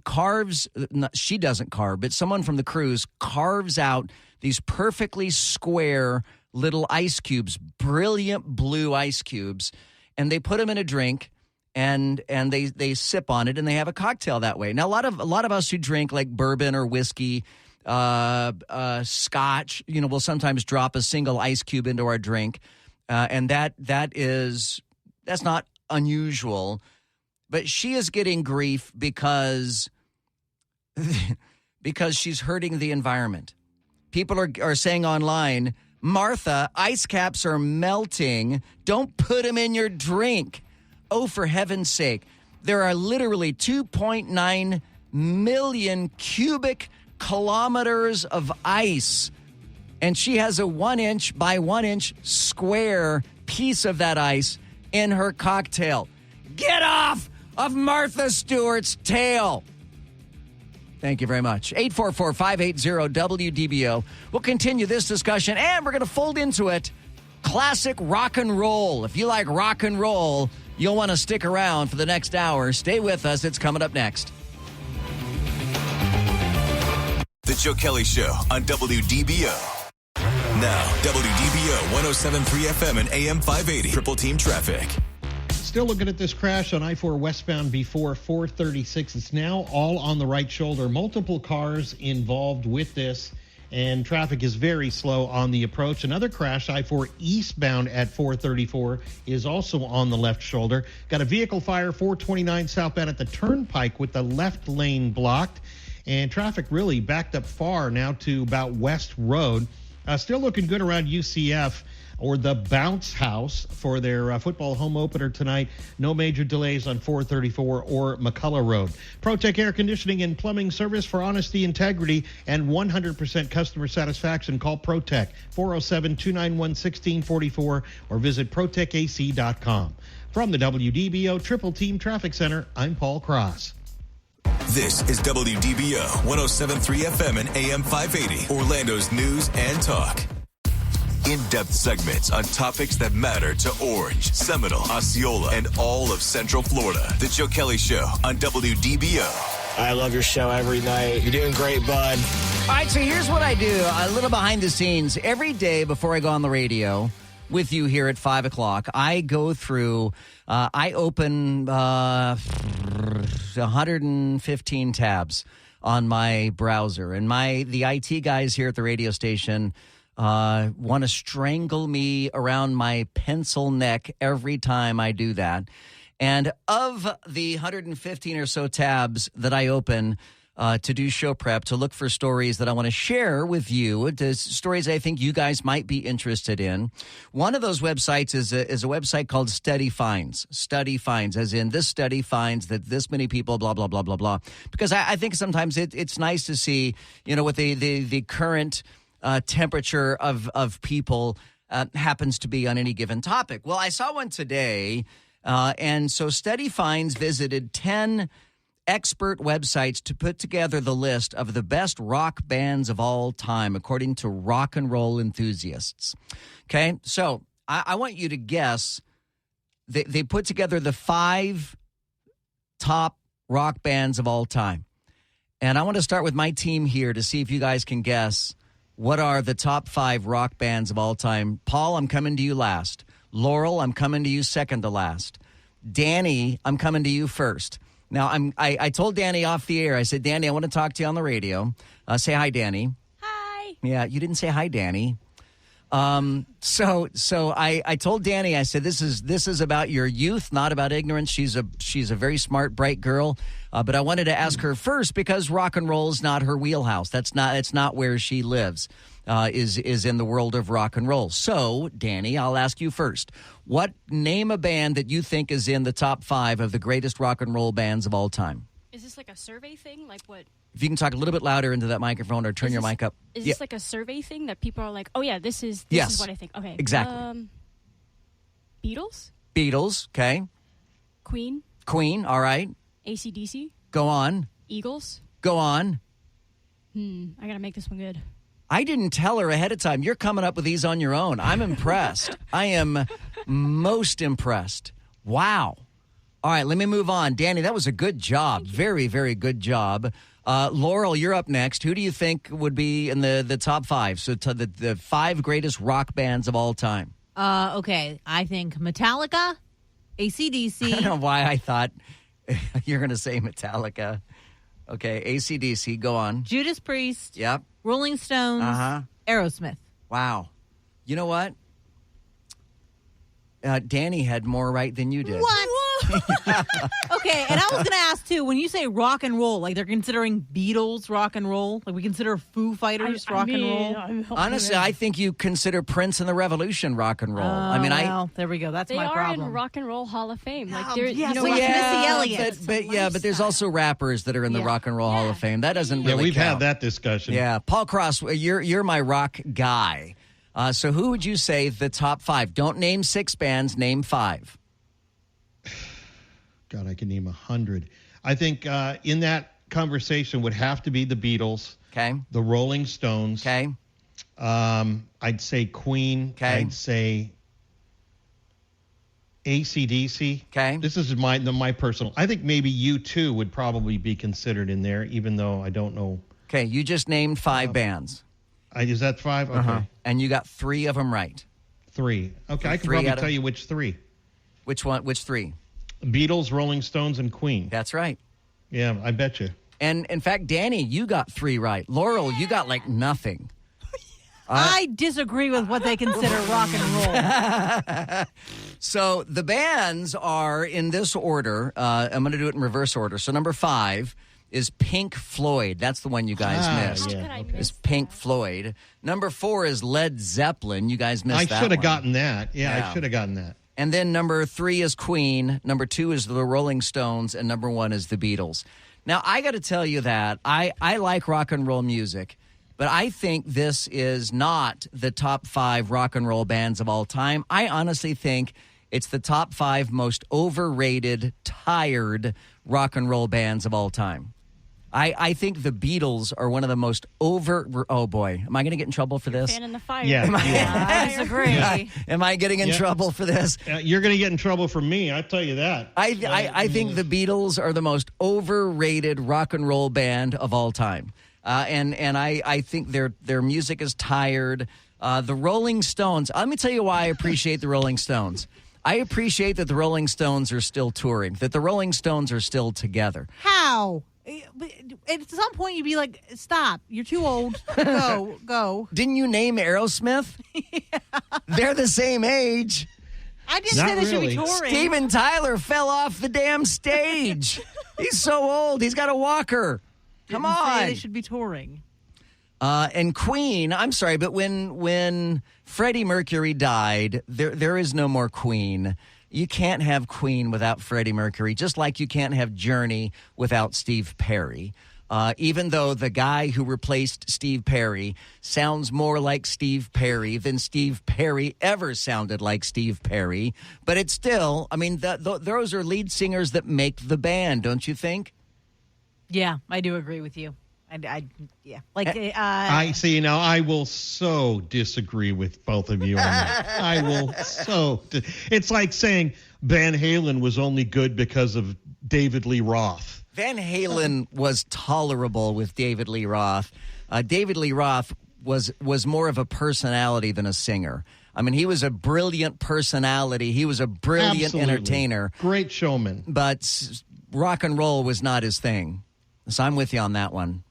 Speaker 5: doesn't carve, but someone from the cruise carves out these perfectly square little ice cubes, brilliant blue ice cubes, and they put them in a drink, and they sip on it and they have a cocktail that way. Now a lot of us who drink like bourbon or whiskey, scotch, will sometimes drop a single ice cube into our drink, and that's not unusual. But she is getting grief because she's hurting the environment. People are saying online, Martha, ice caps are melting. Don't put them in your drink. Oh, for heaven's sake. There are literally 2.9 million cubic kilometers of ice. And she has a 1 inch by 1 inch square piece of that ice in her cocktail. Get off of Martha Stewart's tail. Thank you very much. 844-580-WDBO. We'll continue this discussion, and we're going to fold into it classic rock and roll. If you like rock and roll, you'll want to stick around for the next hour. Stay with us. It's coming up next.
Speaker 4: The Joe Kelley Show on WDBO. Now, WDBO 107.3 FM and AM 580. Triple Team Traffic.
Speaker 6: Still looking at this crash on I-4 westbound before 436. It's now all on the right shoulder. Multiple cars involved with this, and traffic is very slow on the approach. Another crash, I-4 eastbound at 434, is also on the left shoulder. Got a vehicle fire 429 southbound at the turnpike with the left lane blocked, and traffic really backed up far now to about West Road. Still looking good around UCF or the Bounce House for their football home opener tonight. No major delays on 434 or McCullough Road. ProTech Air Conditioning and Plumbing Service for honesty, integrity, and 100% customer satisfaction. Call ProTech 407-291-1644 or visit ProTechAC.com. From the WDBO Triple Team Traffic Center, I'm Paul Cross.
Speaker 4: This is WDBO 107.3 FM and AM 580, Orlando's news and talk. In-depth segments on topics that matter to Orange, Seminole, Osceola, and all of Central Florida. The Joe Kelley Show on WDBO.
Speaker 1: I love your show every night. You're doing great, bud.
Speaker 5: All right, so here's what I do. A little behind the scenes. Every day before I go on the radio with you here at 5 o'clock, I go through, I open 115 tabs on my browser. And the IT guys here at the radio station want to strangle me around my pencil neck every time I do that. And of the 115 or so tabs that I open to do show prep, to look for stories that I want to share with you, stories I think you guys might be interested in, one of those websites is a website called Study Finds. Study Finds, as in this study finds that this many people, blah, blah, blah, blah, blah. Because I think sometimes it's nice to see, what the current temperature of people happens to be on any given topic. Well, I saw one today, and so Study Finds visited 10 expert websites to put together the list of the best rock bands of all time, according to rock and roll enthusiasts. Okay, so I want you to guess. They put together the 5 top rock bands of all time. And I want to start with my team here to see if you guys can guess what are the top 5 rock bands of all time. Paul, I'm coming to you last. Laurel, I'm coming to you second to last. Danny, I'm coming to you first. Now, I told Danny off the air, I said, Danny, I want to talk to you on the radio. Say hi, Danny.
Speaker 21: Hi.
Speaker 5: Yeah, you didn't say hi, Danny. So I told Danny, I said, this is about your youth, not about ignorance. She's a very smart, bright girl. But I wanted to ask her first because rock and roll is not her wheelhouse. It's not where she lives, is in the world of rock and roll. So, Danny, I'll ask you first. Name a band that you think is in the top 5 of the greatest rock and roll bands of all time?
Speaker 22: Is this like a survey thing? Like what?
Speaker 5: If you can talk a little bit louder into that microphone or turn your mic up.
Speaker 22: Is this like a survey thing that people are like, oh yeah, this is what I think. Okay.
Speaker 5: Exactly.
Speaker 22: Beatles?
Speaker 5: Beatles, okay.
Speaker 22: Queen?
Speaker 5: All right.
Speaker 22: AC/DC?
Speaker 5: Go on.
Speaker 22: Eagles?
Speaker 5: Go on.
Speaker 22: I gotta make this one good.
Speaker 5: I didn't tell her ahead of time. You're coming up with these on your own. I'm impressed. I am most impressed. Wow. All right, let me move on. Danny, that was a good job. Very, very good job. Laurel, you're up next. Who do you think would be in the top 5? So to the 5 greatest rock bands of all time.
Speaker 9: Okay, I think Metallica, AC/DC.
Speaker 5: I don't know why I thought you're going to say Metallica. Okay, AC/DC, go on.
Speaker 9: Judas Priest.
Speaker 5: Yep.
Speaker 9: Rolling Stones. Aerosmith.
Speaker 5: Wow. You know what? Danny had more right than you did.
Speaker 9: What? Okay, and I was going to ask, too, when you say rock and roll, like they're considering Beatles rock and roll? Like we consider Foo Fighters rock and roll?
Speaker 5: Honestly, I think you consider Prince and the Revolution rock and roll.
Speaker 9: Well, there we go. That's my problem.
Speaker 22: They are in Rock and Roll Hall of Fame. Like
Speaker 9: yes,
Speaker 22: you know,
Speaker 9: Missy Elliott.
Speaker 5: But there's also rappers that are in the Rock and Roll Hall of Fame. That doesn't really
Speaker 6: we've
Speaker 5: count.
Speaker 6: had that discussion.
Speaker 5: Yeah, Paul Cross, you're my rock guy. So who would you say the top 5? Don't name 6 bands, name 5.
Speaker 6: God, I can name 100. I think in that conversation would have to be the Beatles.
Speaker 5: Okay.
Speaker 6: The Rolling Stones.
Speaker 5: Okay.
Speaker 6: I'd say Queen.
Speaker 5: Okay.
Speaker 6: I'd say AC/DC.
Speaker 5: Okay.
Speaker 6: This is my personal. I think maybe U2 would probably be considered in there, even though I don't know.
Speaker 5: Okay, you just named 5 bands.
Speaker 6: Is that 5? Okay.
Speaker 5: And you got 3 of them right.
Speaker 6: 3. Okay, I can probably tell you which 3.
Speaker 5: Which one? Which 3?
Speaker 6: Beatles, Rolling Stones, and Queen.
Speaker 5: That's right.
Speaker 6: Yeah, I bet you.
Speaker 5: And in fact, Danny, you got 3 right. Laurel, you got like nothing.
Speaker 9: I disagree with what they consider rock and roll.
Speaker 5: So the bands are in this order. I'm going to do it in reverse order. So number 5 is Pink Floyd. That's the one you guys missed. Is Pink Floyd. Number 4 is Led Zeppelin. You guys missed that
Speaker 6: I should have
Speaker 5: one.
Speaker 6: gotten that. Yeah, I should have gotten that.
Speaker 5: And then number 3 is Queen. Number 2 is the Rolling Stones. And number 1 is the Beatles. Now, I got to tell you that I like rock and roll music, but I think this is not the top 5 rock and roll bands of all time. I honestly think it's the top 5 most overrated, tired rock and roll bands of all time. I think the Beatles are one of the most oh boy, am I going to get in trouble for this?
Speaker 22: Fan in the fire.
Speaker 6: Yeah.
Speaker 9: I disagree.
Speaker 5: Am I getting in trouble for this?
Speaker 6: You're going to get in trouble from me, I'll tell you that.
Speaker 5: I think the Beatles are the most overrated rock and roll band of all time. And I think their music is tired. The Rolling Stones, let me tell you why I appreciate the Rolling Stones. I appreciate that the Rolling Stones are still touring, that the Rolling Stones are still together.
Speaker 9: How? At some point, you'd be like, stop. You're too old. Go.
Speaker 5: Didn't you name Aerosmith? Yeah. They're the same age.
Speaker 9: I didn't say they should be touring.
Speaker 5: Steven Tyler fell off the damn stage. He's so old. He's got a walker. Come on.
Speaker 9: They should be touring.
Speaker 5: And Queen, I'm sorry, but when Freddie Mercury died, there is no more Queen. You can't have Queen without Freddie Mercury, just like you can't have Journey without Steve Perry. Even though the guy who replaced Steve Perry sounds more like Steve Perry than Steve Perry ever sounded like Steve Perry. But it's still, I mean, those are lead singers that make the band, don't you think?
Speaker 9: Yeah, I do agree with you. Yeah. Like,
Speaker 6: I see. Now, I will so disagree with both of you on that. I will it's like saying Van Halen was only good because of David Lee Roth.
Speaker 5: Van Halen was tolerable with David Lee Roth. David Lee Roth was more of a personality than a singer. I mean, he was a brilliant personality. He was a brilliant entertainer.
Speaker 6: Great showman.
Speaker 5: But rock and roll was not his thing. So I'm with you on that one.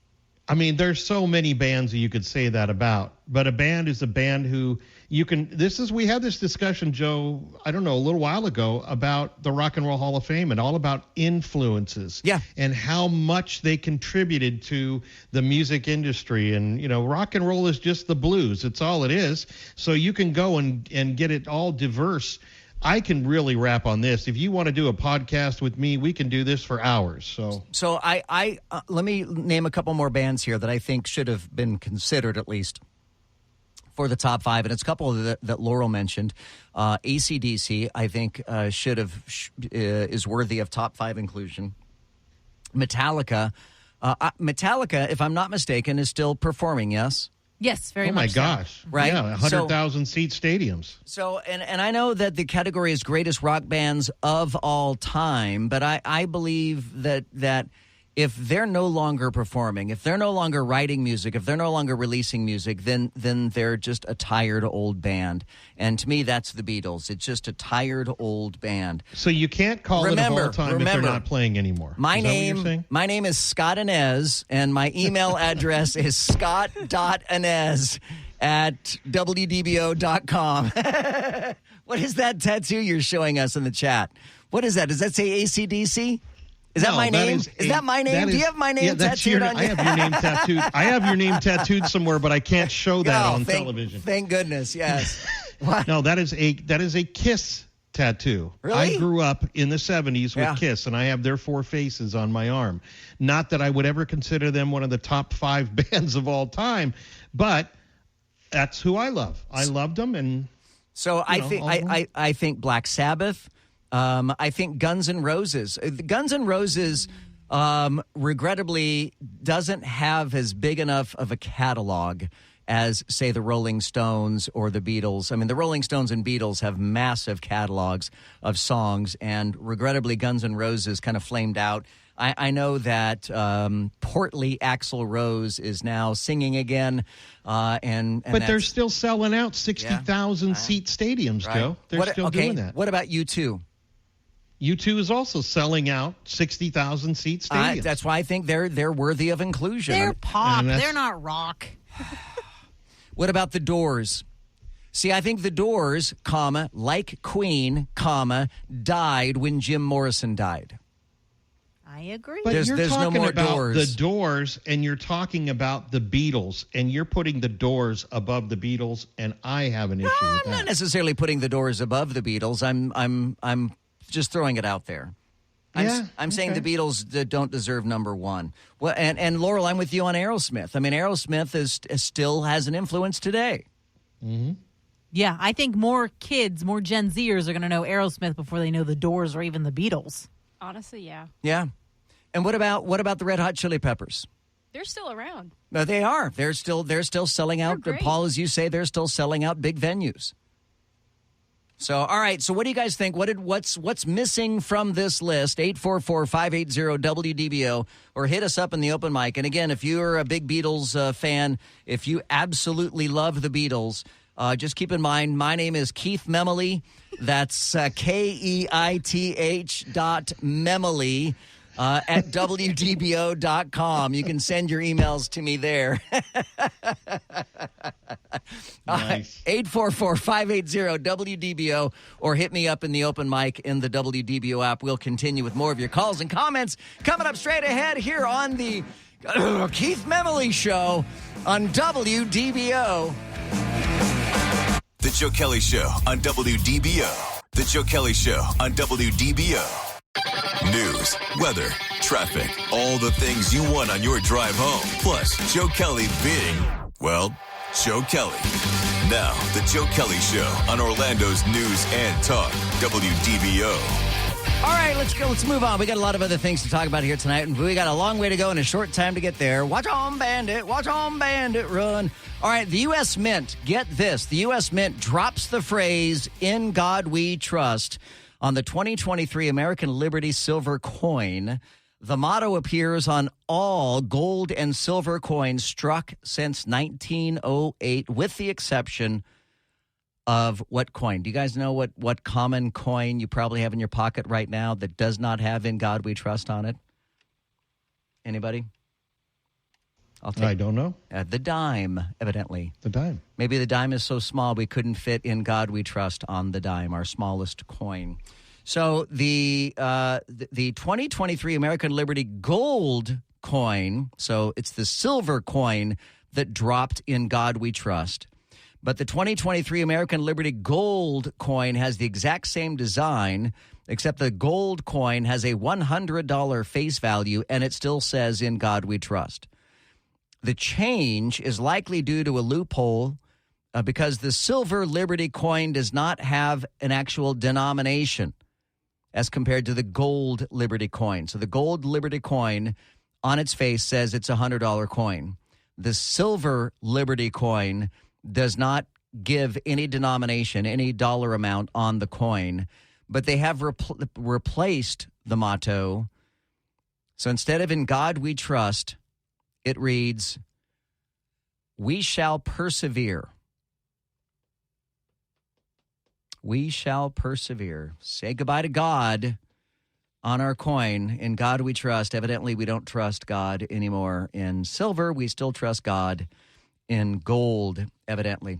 Speaker 6: I mean, there's so many bands that you could say that about, but a band is a band who you can. We had this discussion, Joe, I don't know, a little while ago about the Rock and Roll Hall of Fame and all about influences.
Speaker 5: Yeah.
Speaker 6: And how much they contributed to the music industry. And, you know, rock and roll is just the blues. It's all it is. So you can go and get it all diverse. I can really rap on this. If you want to do a podcast with me, we can do this for hours. So
Speaker 5: I let me name a couple more bands here that I think should have been considered at least for the top 5, and it's a couple that Laurel mentioned. AC/DC, I think, is worthy of top 5 inclusion. Metallica, if I'm not mistaken, is still performing. Yes.
Speaker 9: Yes, very much.
Speaker 6: Oh my gosh!
Speaker 5: Right,
Speaker 6: yeah, 100,000 seat stadiums.
Speaker 5: So, and I know that the category is greatest rock bands of all time, but I believe that if they're no longer performing, if they're no longer writing music, if they're no longer releasing music, then they're just a tired old band. And to me, that's the Beatles. It's just a tired old band.
Speaker 6: So you can't call it of all time if they're not playing anymore.
Speaker 5: My name is Scott Inez, and my email address is scott.inez@wdbo.com. What is that tattoo you're showing us in the chat? What is that? Does that say AC/DC? Is that my name? Is that my name? Do you have my name tattooed on you?
Speaker 6: I have your name tattooed. I have your name tattooed somewhere, but I can't show that on television.
Speaker 5: Thank goodness. Yes.
Speaker 6: No, that is a Kiss tattoo.
Speaker 5: Really?
Speaker 6: I grew up in the 70s with Kiss, and I have their 4 faces on my arm. Not that I would ever consider them one of the top 5 bands of all time, but that's who I love. I loved them, and
Speaker 5: so I think Black Sabbath. I think Guns N' Roses. Guns N' Roses, regrettably, doesn't have as big enough of a catalog as, say, the Rolling Stones or the Beatles. I mean, the Rolling Stones and Beatles have massive catalogs of songs, and regrettably, Guns N' Roses kind of flamed out. I know that portly Axl Rose is now singing again, but
Speaker 6: they're still selling out 60,000 seat stadiums,
Speaker 5: right.
Speaker 6: Joe. They're still doing that.
Speaker 5: What about U2?
Speaker 6: U2 is also selling out 60,000 seat stadiums.
Speaker 5: That's why I think they're worthy of inclusion.
Speaker 9: They're pop. They're not rock.
Speaker 5: What about the Doors? See, I think the Doors, like Queen, died when Jim Morrison died.
Speaker 9: I agree.
Speaker 6: But
Speaker 5: there's
Speaker 6: talking
Speaker 5: no more
Speaker 6: about
Speaker 5: Doors.
Speaker 6: the Doors, and you're talking about the Beatles, and you're putting the Doors above the Beatles, and I have an issue with that.
Speaker 5: I'm not necessarily putting the Doors above the Beatles. I'm just throwing it out there. I'm saying the Beatles don't deserve number one. Well, and Laurel, I'm with you on Aerosmith. I mean, Aerosmith still has an influence today.
Speaker 6: Mm-hmm.
Speaker 9: Yeah, I think more kids, more Gen Zers are going to know Aerosmith before they know the Doors or even the Beatles.
Speaker 22: Honestly, yeah.
Speaker 5: Yeah. And what about the Red Hot Chili Peppers?
Speaker 22: They're still around.
Speaker 5: No, they are. They're still selling out. Paul, as you say, they're still selling out big venues. So, all right. So, what do you guys think? What's missing from this list? 844-580-WDBO, or hit us up in the open mic. And again, if you're a big Beatles fan, if you absolutely love the Beatles, just keep in mind, my name is Keith Memely. That's KEITH.Memely at WDBO.com. You can send your emails to me there.
Speaker 6: Nice.
Speaker 5: 844-580-WDBO, or hit me up in the open mic in the WDBO app. We'll continue with more of your calls and comments coming up straight ahead here on the Keith Memely Show on WDBO.
Speaker 4: The Joe Kelley Show on WDBO. The Joe Kelley Show on WDBO. News, weather, traffic, all the things you want on your drive home. Plus, Joe Kelley being, well, Joe Kelley. Now, the Joe Kelley Show on Orlando's News and Talk, WDBO.
Speaker 5: All right, let's go. Let's move on. We got a lot of other things to talk about here tonight, and we got a long way to go and a short time to get there. Watch on, Bandit. Watch on, Bandit. Run. All right, the U.S. Mint, get this. The U.S. Mint drops the phrase, "In God We Trust," on the 2023 American Liberty silver coin. The motto appears on all gold and silver coins struck since 1908, with the exception of what coin? Do you guys know what common coin you probably have in your pocket right now that does not have "In God We Trust" on it? Anybody?
Speaker 6: I don't know.
Speaker 5: The dime, evidently.
Speaker 6: The dime.
Speaker 5: Maybe the dime is so small we couldn't fit "In God We Trust" on the dime, our smallest coin. So the 2023 American Liberty gold coin, so it's the silver coin that dropped "In God We Trust." But the 2023 American Liberty gold coin has the exact same design, except the gold coin has a $100 face value, and it still says "In God We Trust." The change is likely due to a loophole because the silver Liberty coin does not have an actual denomination as compared to the gold Liberty coin. So the gold Liberty coin on its face says it's a $100 coin. The silver Liberty coin does not give any denomination, any dollar amount on the coin, but they have replaced the motto So instead of "In God We Trust," it reads, "We shall persevere." We shall persevere. Say goodbye to God on our coin. "In God we trust." Evidently, we don't trust God anymore in silver. We still trust God in gold, evidently.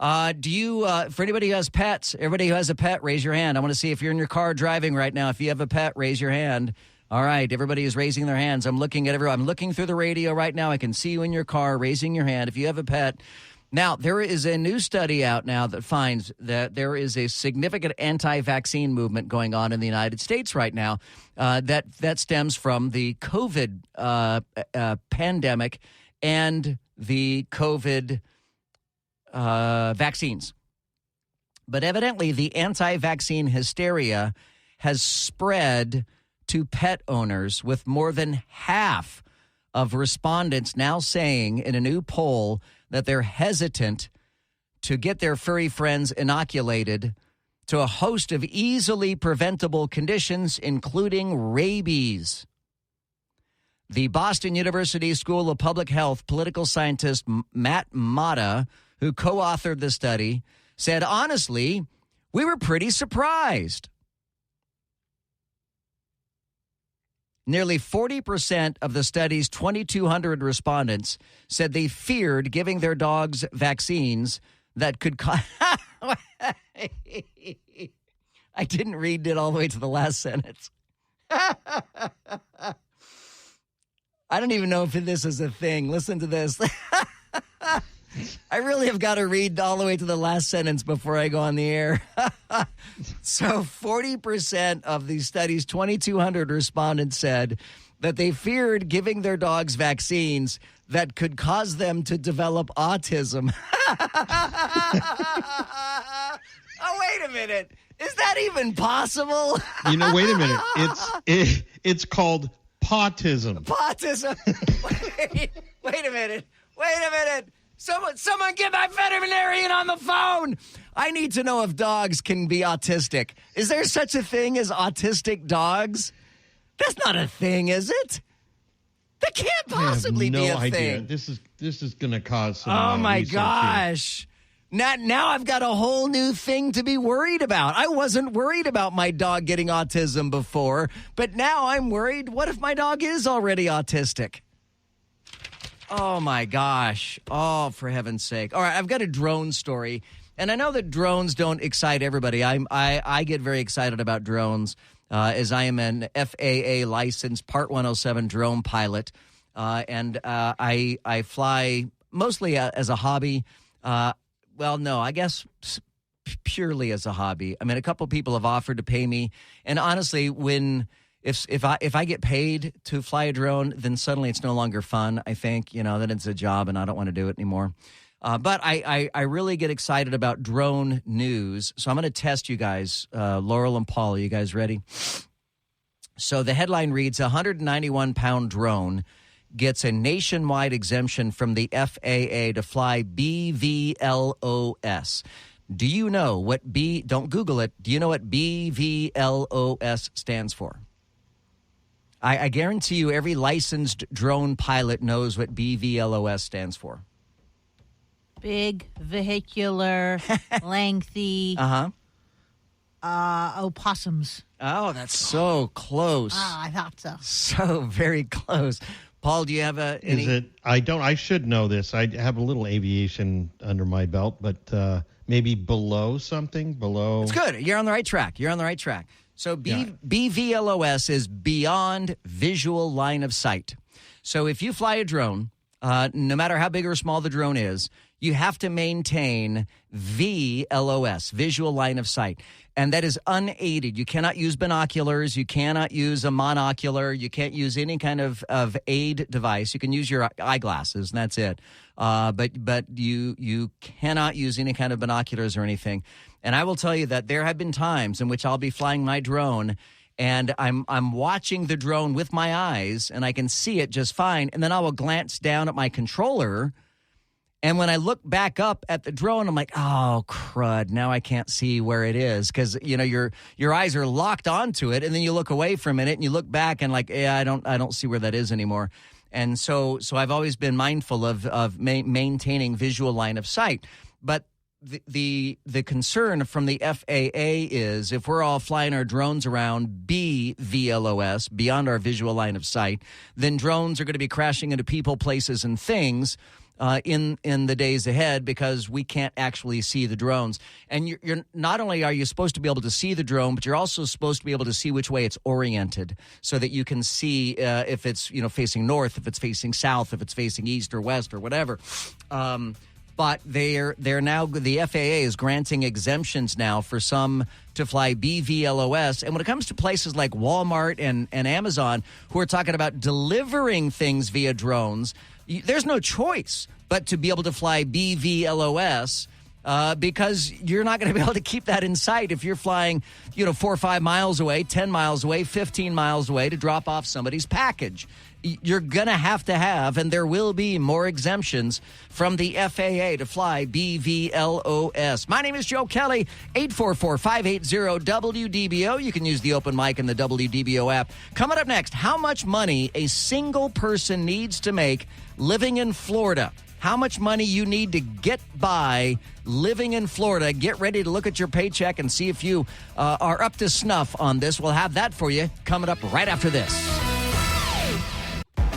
Speaker 5: Do you, for anybody who has pets, everybody who has a pet, raise your hand. I want to see if you're in your car driving right now. If you have a pet, raise your hand. All right, everybody is raising their hands. I'm looking at everyone. I'm looking through the radio right now. I can see you in your car raising your hand if you have a pet. Now, there is a new study out now that finds that there is a significant anti-vaccine movement going on in the United States right now that stems from the COVID pandemic and the COVID vaccines. But evidently, the anti-vaccine hysteria has spread to pet owners, with more than half of respondents now saying in a new poll that they're hesitant to get their furry friends inoculated to a host of easily preventable conditions, including rabies. The Boston University School of Public Health political scientist Matt Mata, who co-authored the study, said, "Honestly, we were pretty surprised." Nearly 40% of the study's 2,200 respondents said they feared giving their dogs vaccines that could cause... I didn't read it all the way to the last sentence. I don't even know if this is a thing. Listen to this. I really have got to read all the way to the last sentence before I go on the air. So 40% of the study's 2,200 respondents said that they feared giving their dogs vaccines that could cause them to develop autism. Oh, wait a minute. Is that even possible?
Speaker 6: Wait a minute. It's called potism.
Speaker 5: Potism. Wait a minute. Someone get my veterinarian on the phone. I need to know if dogs can be autistic. Is there such a thing as autistic dogs? That's not a thing, is it? That can't possibly be a
Speaker 6: idea.
Speaker 5: thing.
Speaker 6: This is going to cause some
Speaker 5: Oh my
Speaker 6: research
Speaker 5: gosh. Now I've got a whole new thing to be worried about. I wasn't worried about my dog getting autism before, but now I'm worried. What if my dog is already autistic? Oh, my gosh. Oh, for heaven's sake. All right, I've got a drone story. And I know that drones don't excite everybody. I get very excited about drones as I am an FAA licensed Part 107 drone pilot. And I fly mostly as a hobby. Well, no, I guess purely as a hobby. I mean, a couple people have offered to pay me. And honestly, If I get paid to fly a drone, then suddenly it's no longer fun. I think, that it's a job and I don't want to do it anymore. But I really get excited about drone news. So I'm going to test you guys, Laurel and Paul. Are you guys ready? So the headline reads, 191-pound drone gets a nationwide exemption from the FAA to fly BVLOS. Do you know what don't Google it. Do you know what BVLOS stands for? I guarantee you every licensed drone pilot knows what BVLOS stands for.
Speaker 9: Big, vehicular, lengthy. Opossums.
Speaker 5: Oh, that's so close.
Speaker 9: I thought so.
Speaker 5: So very close. Paul, do you have any?
Speaker 6: Is it? I don't. I should know this. I have a little aviation under my belt, but maybe below something. Below.
Speaker 5: It's good. You're on the right track. So BVLOS is beyond visual line of sight. So if you fly a drone, no matter how big or small the drone is, you have to maintain VLOS, visual line of sight. And that is unaided. You cannot use binoculars. You cannot use a monocular. You can't use any kind of aid device. You can use your eyeglasses, and that's it. But you cannot use any kind of binoculars or anything. And I will tell you that there have been times in which I'll be flying my drone, and I'm watching the drone with my eyes, and I can see it just fine. And then I will glance down at my controller, And when I look back up at the drone, I'm like, oh, crud, now I can't see where it is because, your eyes are locked onto it. And then you look away for a minute and you look back and like, yeah, I don't see where that is anymore. And so I've always been mindful of maintaining visual line of sight. But the concern from the FAA is if we're all flying our drones around BVLOS, beyond our visual line of sight, then drones are going to be crashing into people, places, and things in the days ahead because we can't actually see the drones. And you're not only are you supposed to be able to see the drone, but you're also supposed to be able to see which way it's oriented so that you can see if it's facing north, if it's facing south, if it's facing east or west or whatever. But they're now, the FAA is granting exemptions now for some to fly BVLOS. And when it comes to places like Walmart and Amazon, who are talking about delivering things via drones, there's no choice but to be able to fly BVLOS because you're not going to be able to keep that in sight if you're flying, 4 or 5 miles away, 10 miles away, 15 miles away to drop off somebody's package. You're going to have, and there will be more exemptions from the FAA to fly BVLOS. My name is Joe Kelley, 844-580-WDBO. You can use the open mic in the WDBO app. Coming up next, how much money a single person needs to make living in Florida. How much money you need to get by living in Florida. Get ready to look at your paycheck and see if you are up to snuff on this. We'll have that for you coming up right after this.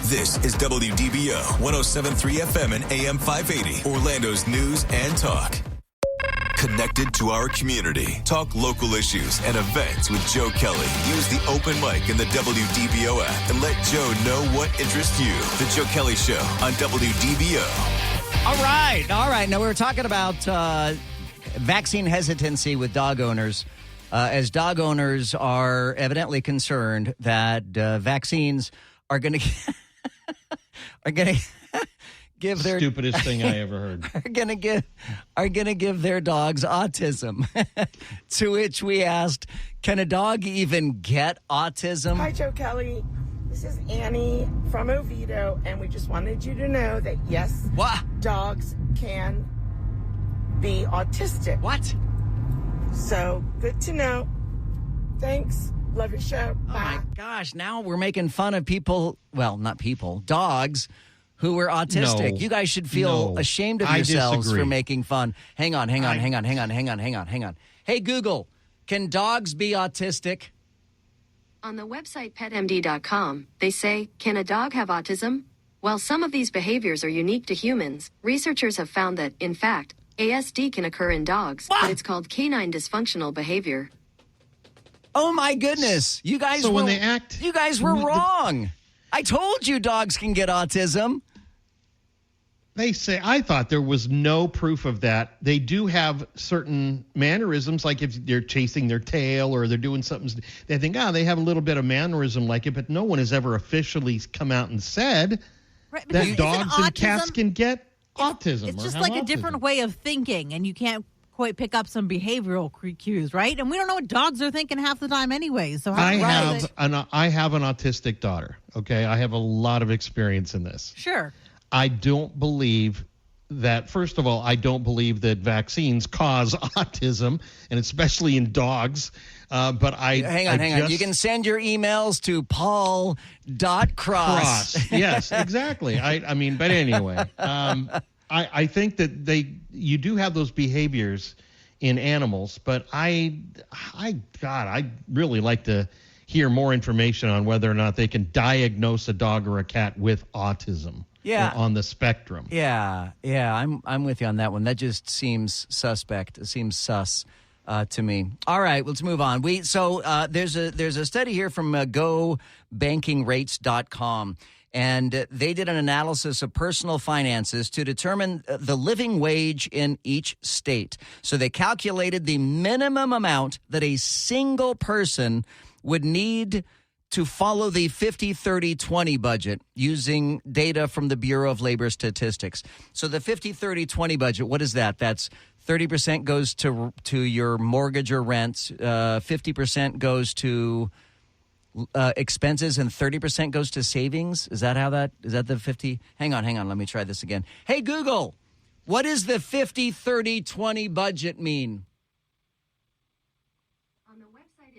Speaker 4: This is WDBO 107.3 FM and AM 580, Orlando's news and talk. Connected to our community. Talk local issues and events with Joe Kelley. Use the open mic in the WDBO app and let Joe know what interests you. The Joe Kelley Show on WDBO.
Speaker 5: All right. Now, we were talking about vaccine hesitancy with dog owners. As dog owners are evidently concerned that vaccines are going to give their
Speaker 6: stupidest thing I ever heard.
Speaker 5: are going to give their dogs autism. To which we asked, can a dog even get autism?
Speaker 2: Hi, Joe Kelley. This is Annie from Oviedo, and we just wanted you to know that yes, dogs can be autistic.
Speaker 5: What?
Speaker 2: So good to know. Thanks. Love your show. Bye.
Speaker 5: Oh my gosh, now we're making fun of people, well, not people, dogs who are autistic.
Speaker 6: No.
Speaker 5: You guys should feel ashamed of yourselves for making fun. Hang on. Hey, Google, can dogs be autistic?
Speaker 3: On the website petmd.com, they say, can a dog have autism? While some of these behaviors are unique to humans, researchers have found that, in fact, ASD can occur in dogs, but it's called canine dysfunctional behavior.
Speaker 5: Oh my goodness! You guys
Speaker 6: when they act,
Speaker 5: you guys were wrong. I told you dogs can get autism.
Speaker 6: They say, I thought there was no proof of that. They do have certain mannerisms, like if they're chasing their tail or they're doing something, they think, they have a little bit of mannerism like it, but no one has ever officially come out and said that dogs and cats can get autism.
Speaker 9: It's just like a different way of thinking, and you can't quite pick up some behavioral cues, right? And we don't know what dogs are thinking half the time anyway. So
Speaker 6: I have an autistic daughter, okay? I have a lot of experience in this.
Speaker 9: Sure.
Speaker 6: I don't believe that, first of all, I don't believe that vaccines cause autism, and especially in dogs. But hang on.
Speaker 5: You can send your emails to paul.cross.
Speaker 6: Yes, exactly. But anyway, I think that you do have those behaviors in animals, but I'd really like to hear more information on whether or not they can diagnose a dog or a cat with autism.
Speaker 5: Yeah.
Speaker 6: On the spectrum.
Speaker 5: Yeah, I'm with you on that one. That just seems suspect. It seems sus to me. All right, let's move on. There's a study here from GoBankingRates.com, and they did an analysis of personal finances to determine the living wage in each state. So they calculated the minimum amount that a single person would need to follow the 50-30-20 budget using data from the Bureau of Labor Statistics. So the 50-30-20 budget, what is that? That's 30% goes to your mortgage or rent, 50% goes to expenses, and 30% goes to savings. Is that the 50? Hang on. Let me try this again. Hey, Google, What does the 50-30-20 budget mean?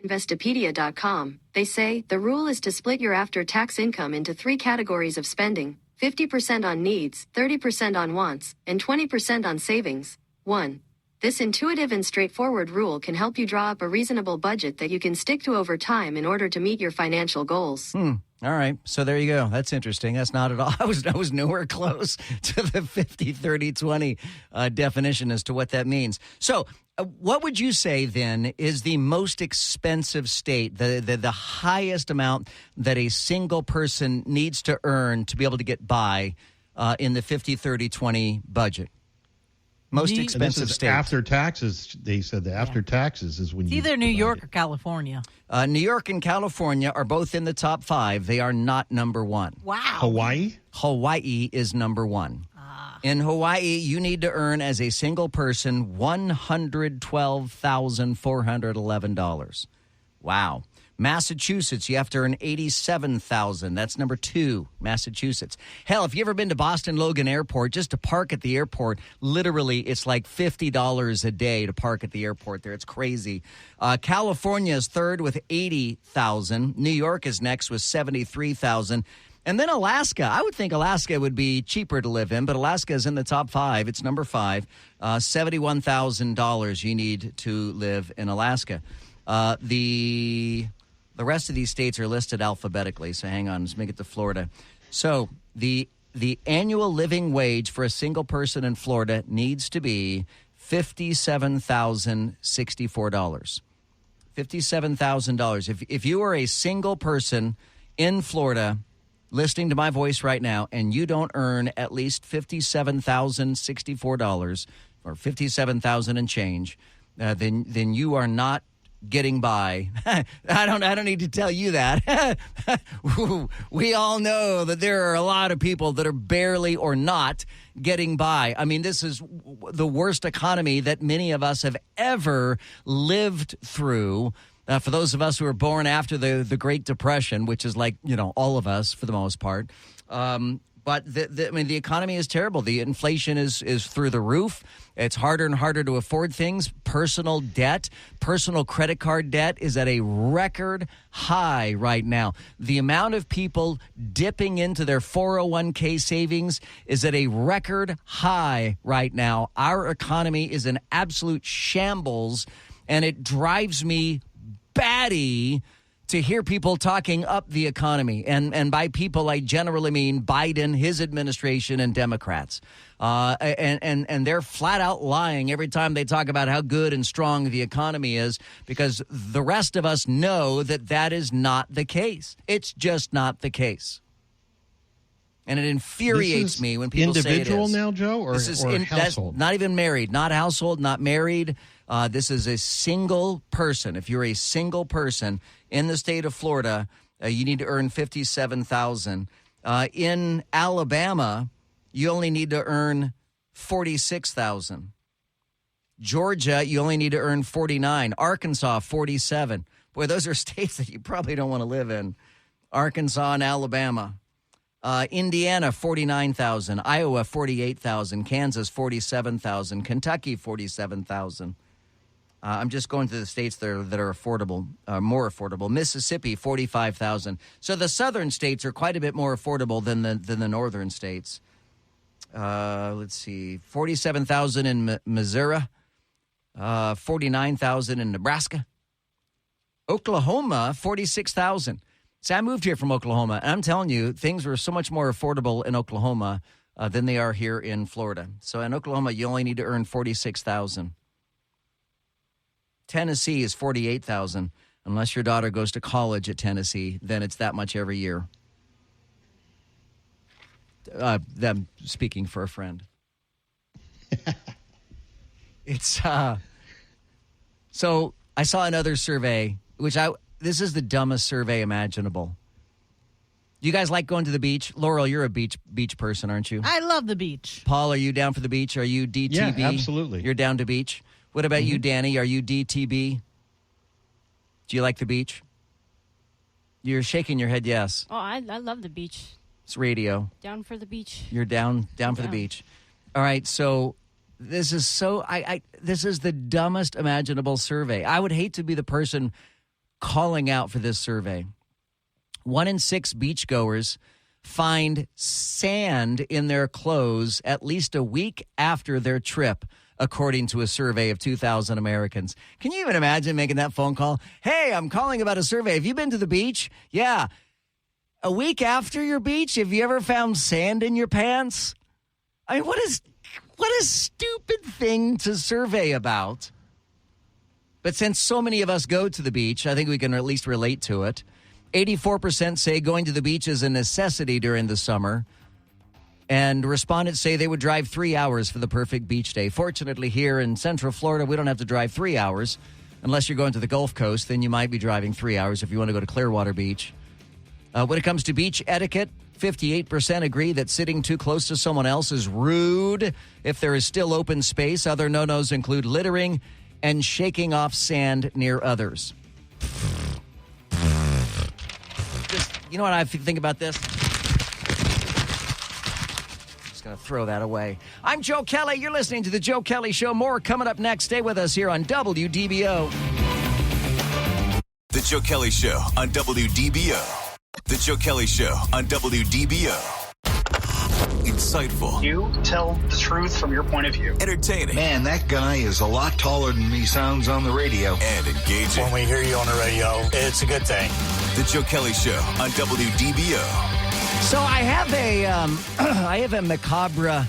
Speaker 3: Investopedia.com, they say the rule is to split your after-tax income into 3 categories of spending: 50% on needs, 30% on wants, and 20% on savings. 1. This intuitive and straightforward rule can help you draw up a reasonable budget that you can stick to over time in order to meet your financial goals.
Speaker 5: All right. So there you go. That's interesting. That's not at all. I was nowhere close to the 50-30-20 definition as to what that means. So what would you say then is the most expensive state, the highest amount that a single person needs to earn to be able to get by in the 50-30-20 budget? Most expensive state.
Speaker 6: After taxes, they said that after taxes is when
Speaker 9: it's either New York or California.
Speaker 5: New York and California are both in the top 5. They are not number 1.
Speaker 9: Wow.
Speaker 6: Hawaii?
Speaker 5: Hawaii is number 1. In Hawaii, you need to earn as a single person $112,411. Wow. Massachusetts, you have to earn $87,000. That's number 2, Massachusetts. Hell, if you've ever been to Boston Logan Airport, just to park at the airport, literally it's like $50 a day to park at the airport there. It's crazy. California is third with $80,000. New York is next with $73,000. And then Alaska. I would think Alaska would be cheaper to live in, but Alaska is in the top 5. It's number 5. $71,000 you need to live in Alaska. The rest of these states are listed alphabetically, so hang on. Let's make it to Florida. So the annual living wage for a single person in Florida needs to be $57,064. $57,000. If you are a single person in Florida listening to my voice right now and you don't earn at least $57,064 or $57,000 and change, then you are not getting by. I don't need to tell you that. We all know that there are a lot of people that are barely or not getting by. I mean, this is the worst economy that many of us have ever lived through. For those of us who were born after the Great Depression, which is like, all of us for the most part. But the economy is terrible. The inflation is through the roof. It's harder and harder to afford things. Personal debt, personal credit card debt is at a record high right now. The amount of people dipping into their 401k savings is at a record high right now. Our economy is an absolute shambles, and it drives me batty to hear people talking up the economy. And by people, I generally mean Biden, his administration, and Democrats. And they're flat out lying every time they talk about how good and strong the economy is, because the rest of us know that is not the case. It's just not the case. And it infuriates me when people say it is.
Speaker 6: Individual now, Joe, or household?
Speaker 5: Not even married, not household, not married. This is a single person. If you're a single person in the state of Florida, you need to earn $57,000. In Alabama, you only need to earn $46,000. Georgia, you only need to earn $49,000. Arkansas, $47,000. Boy, those are states that you probably don't want to live in. Arkansas and Alabama. Indiana, $49,000. Iowa, $48,000. Kansas, $47,000. Kentucky, $47,000. I'm just going to the states that are affordable, more affordable. Mississippi, $45,000. So the southern states are quite a bit more affordable than the northern states. Let's see, $47,000 in Missouri, $49,000 in Nebraska. Oklahoma, $46,000. See, I moved here from Oklahoma, and I'm telling you, things were so much more affordable in Oklahoma than they are here in Florida. So in Oklahoma, you only need to earn $46,000. Tennessee is $48,000. Unless your daughter goes to college at Tennessee, then it's that much every year. Them speaking for a friend. It's so I saw another survey, this is the dumbest survey imaginable. Do you guys like going to the beach? Laurel, you're a beach person, aren't you?
Speaker 9: I love the beach.
Speaker 5: Paul, are you down for the beach? Are you DTB?
Speaker 6: Yeah, absolutely.
Speaker 5: You're down to beach? What about you, Danny? Are you DTB? Do you like the beach? You're shaking your head yes.
Speaker 22: Oh, I love the beach.
Speaker 5: It's radio.
Speaker 22: Down for the beach.
Speaker 5: You're down for the beach. All right, so this is this is the dumbest imaginable survey. I would hate to be the person calling out for this survey. 1 in 6 beachgoers find sand in their clothes at least a week after their trip, according to a survey of 2,000 Americans. Can you even imagine making that phone call? Hey, I'm calling about a survey. Have you been to the beach? Yeah. A week after your beach, have you ever found sand in your pants? I mean, what a stupid thing to survey about. But since so many of us go to the beach, I think we can at least relate to it. 84% say going to the beach is a necessity during the summer. And respondents say they would drive 3 hours for the perfect beach day. Fortunately, here in Central Florida, we don't have to drive 3 hours. Unless you're going to the Gulf Coast, then you might be driving 3 hours if you want to go to Clearwater Beach. When it comes to beach etiquette, 58% agree that sitting too close to someone else is rude. If there is still open space, other no-nos include littering and shaking off sand near others. You know what I think about this? Just going to throw that away. I'm Joe Kelley. You're listening to The Joe Kelley Show. More coming up next. Stay with us here on WDBO.
Speaker 4: The Joe Kelley Show on WDBO. The Joe Kelley Show on WDBO. Insightful.
Speaker 7: You tell the truth from your point of view.
Speaker 4: Entertaining.
Speaker 8: Man, that guy is a lot taller than he sounds on the radio.
Speaker 4: And engaging.
Speaker 1: When we hear you on the radio, it's a good thing.
Speaker 4: The Joe Kelley Show on WDBO.
Speaker 5: So I have a macabre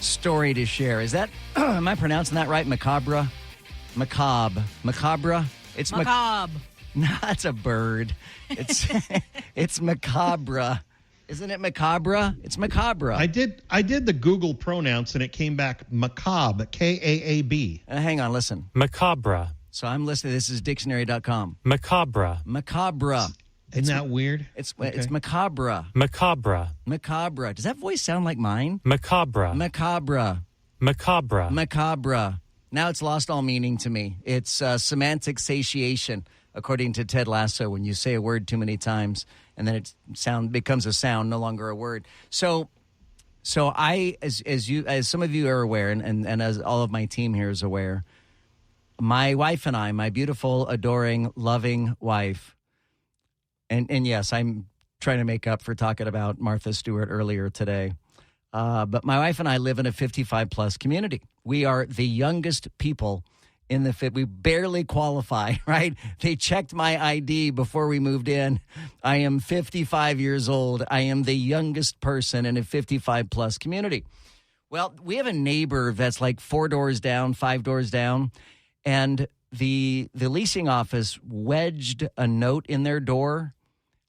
Speaker 5: story to share. Is that, am I pronouncing that right? Macabre? Macabre? It's
Speaker 9: macabre.
Speaker 5: No, that's a bird. It's macabre. Isn't it macabre? It's macabre.
Speaker 6: I did the Google pronounce, and it came back macabre, Kaab.
Speaker 5: Hang on, listen.
Speaker 23: Macabre.
Speaker 5: So I'm listening. This is dictionary.com.
Speaker 23: Macabre.
Speaker 5: Macabre.
Speaker 6: Isn't that weird?
Speaker 5: It's macabre.
Speaker 23: Macabre.
Speaker 5: Macabre. Does that voice sound like mine?
Speaker 23: Macabre.
Speaker 5: Macabre.
Speaker 23: Macabre.
Speaker 5: Macabre. Now it's lost all meaning to me. It's semantic satiation, according to Ted Lasso, when you say a word too many times and then it becomes a sound, no longer a word. So I, as some of you are aware, and as all of my team here is aware, my wife and I, my beautiful, adoring, loving wife, and yes, I'm trying to make up for talking about Martha Stewart earlier today, but my wife and I live in a 55-plus community. We are the youngest people in the we barely qualify, right? They checked my ID before we moved in. I am 55 years old. I am the youngest person in a 55-plus community. Well, we have a neighbor that's like 4 doors down, 5 doors down, and the leasing office wedged a note in their door,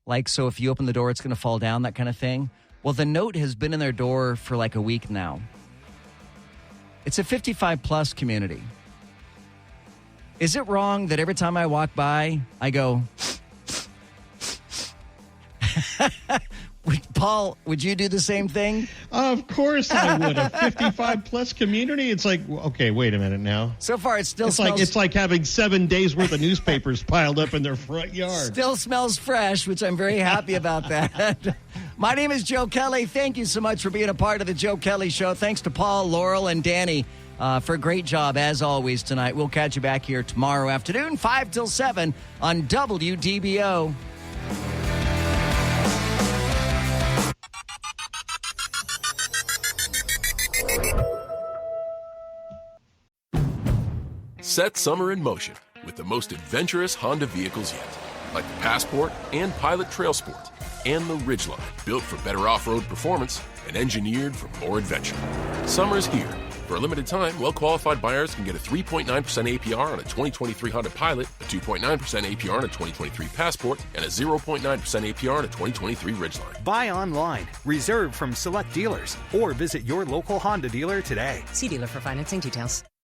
Speaker 5: like so if you open the door, it's going to fall down, that kind of thing. Well, the note has been in their door for like a week now. It's a 55-plus community. Is it wrong that every time I walk by, I go, Paul, would you do the same thing?
Speaker 6: Of course I would. A 55-plus community? It's like, okay, wait a minute now.
Speaker 5: So far, it still
Speaker 6: smells... It's like having 7 days' worth of newspapers piled up in their front yard.
Speaker 5: Still smells fresh, which I'm very happy about that. My name is Joe Kelley. Thank you so much for being a part of the Joe Kelley Show. Thanks to Paul, Laurel, and Danny. For a great job, as always, tonight. We'll catch you back here tomorrow afternoon, 5 till 7 on WDBO.
Speaker 24: Set summer in motion with the most adventurous Honda vehicles yet, like the Passport and Pilot Trail Sport, and the Ridgeline, built for better off-road performance and engineered for more adventure. Summer's here. For a limited time, well-qualified buyers can get a 3.9% APR on a 2023 Honda Pilot, a 2.9% APR on a 2023 Passport, and a 0.9% APR on a 2023 Ridgeline.
Speaker 25: Buy online, reserve from select dealers, or visit your local Honda dealer today.
Speaker 26: See dealer for financing details.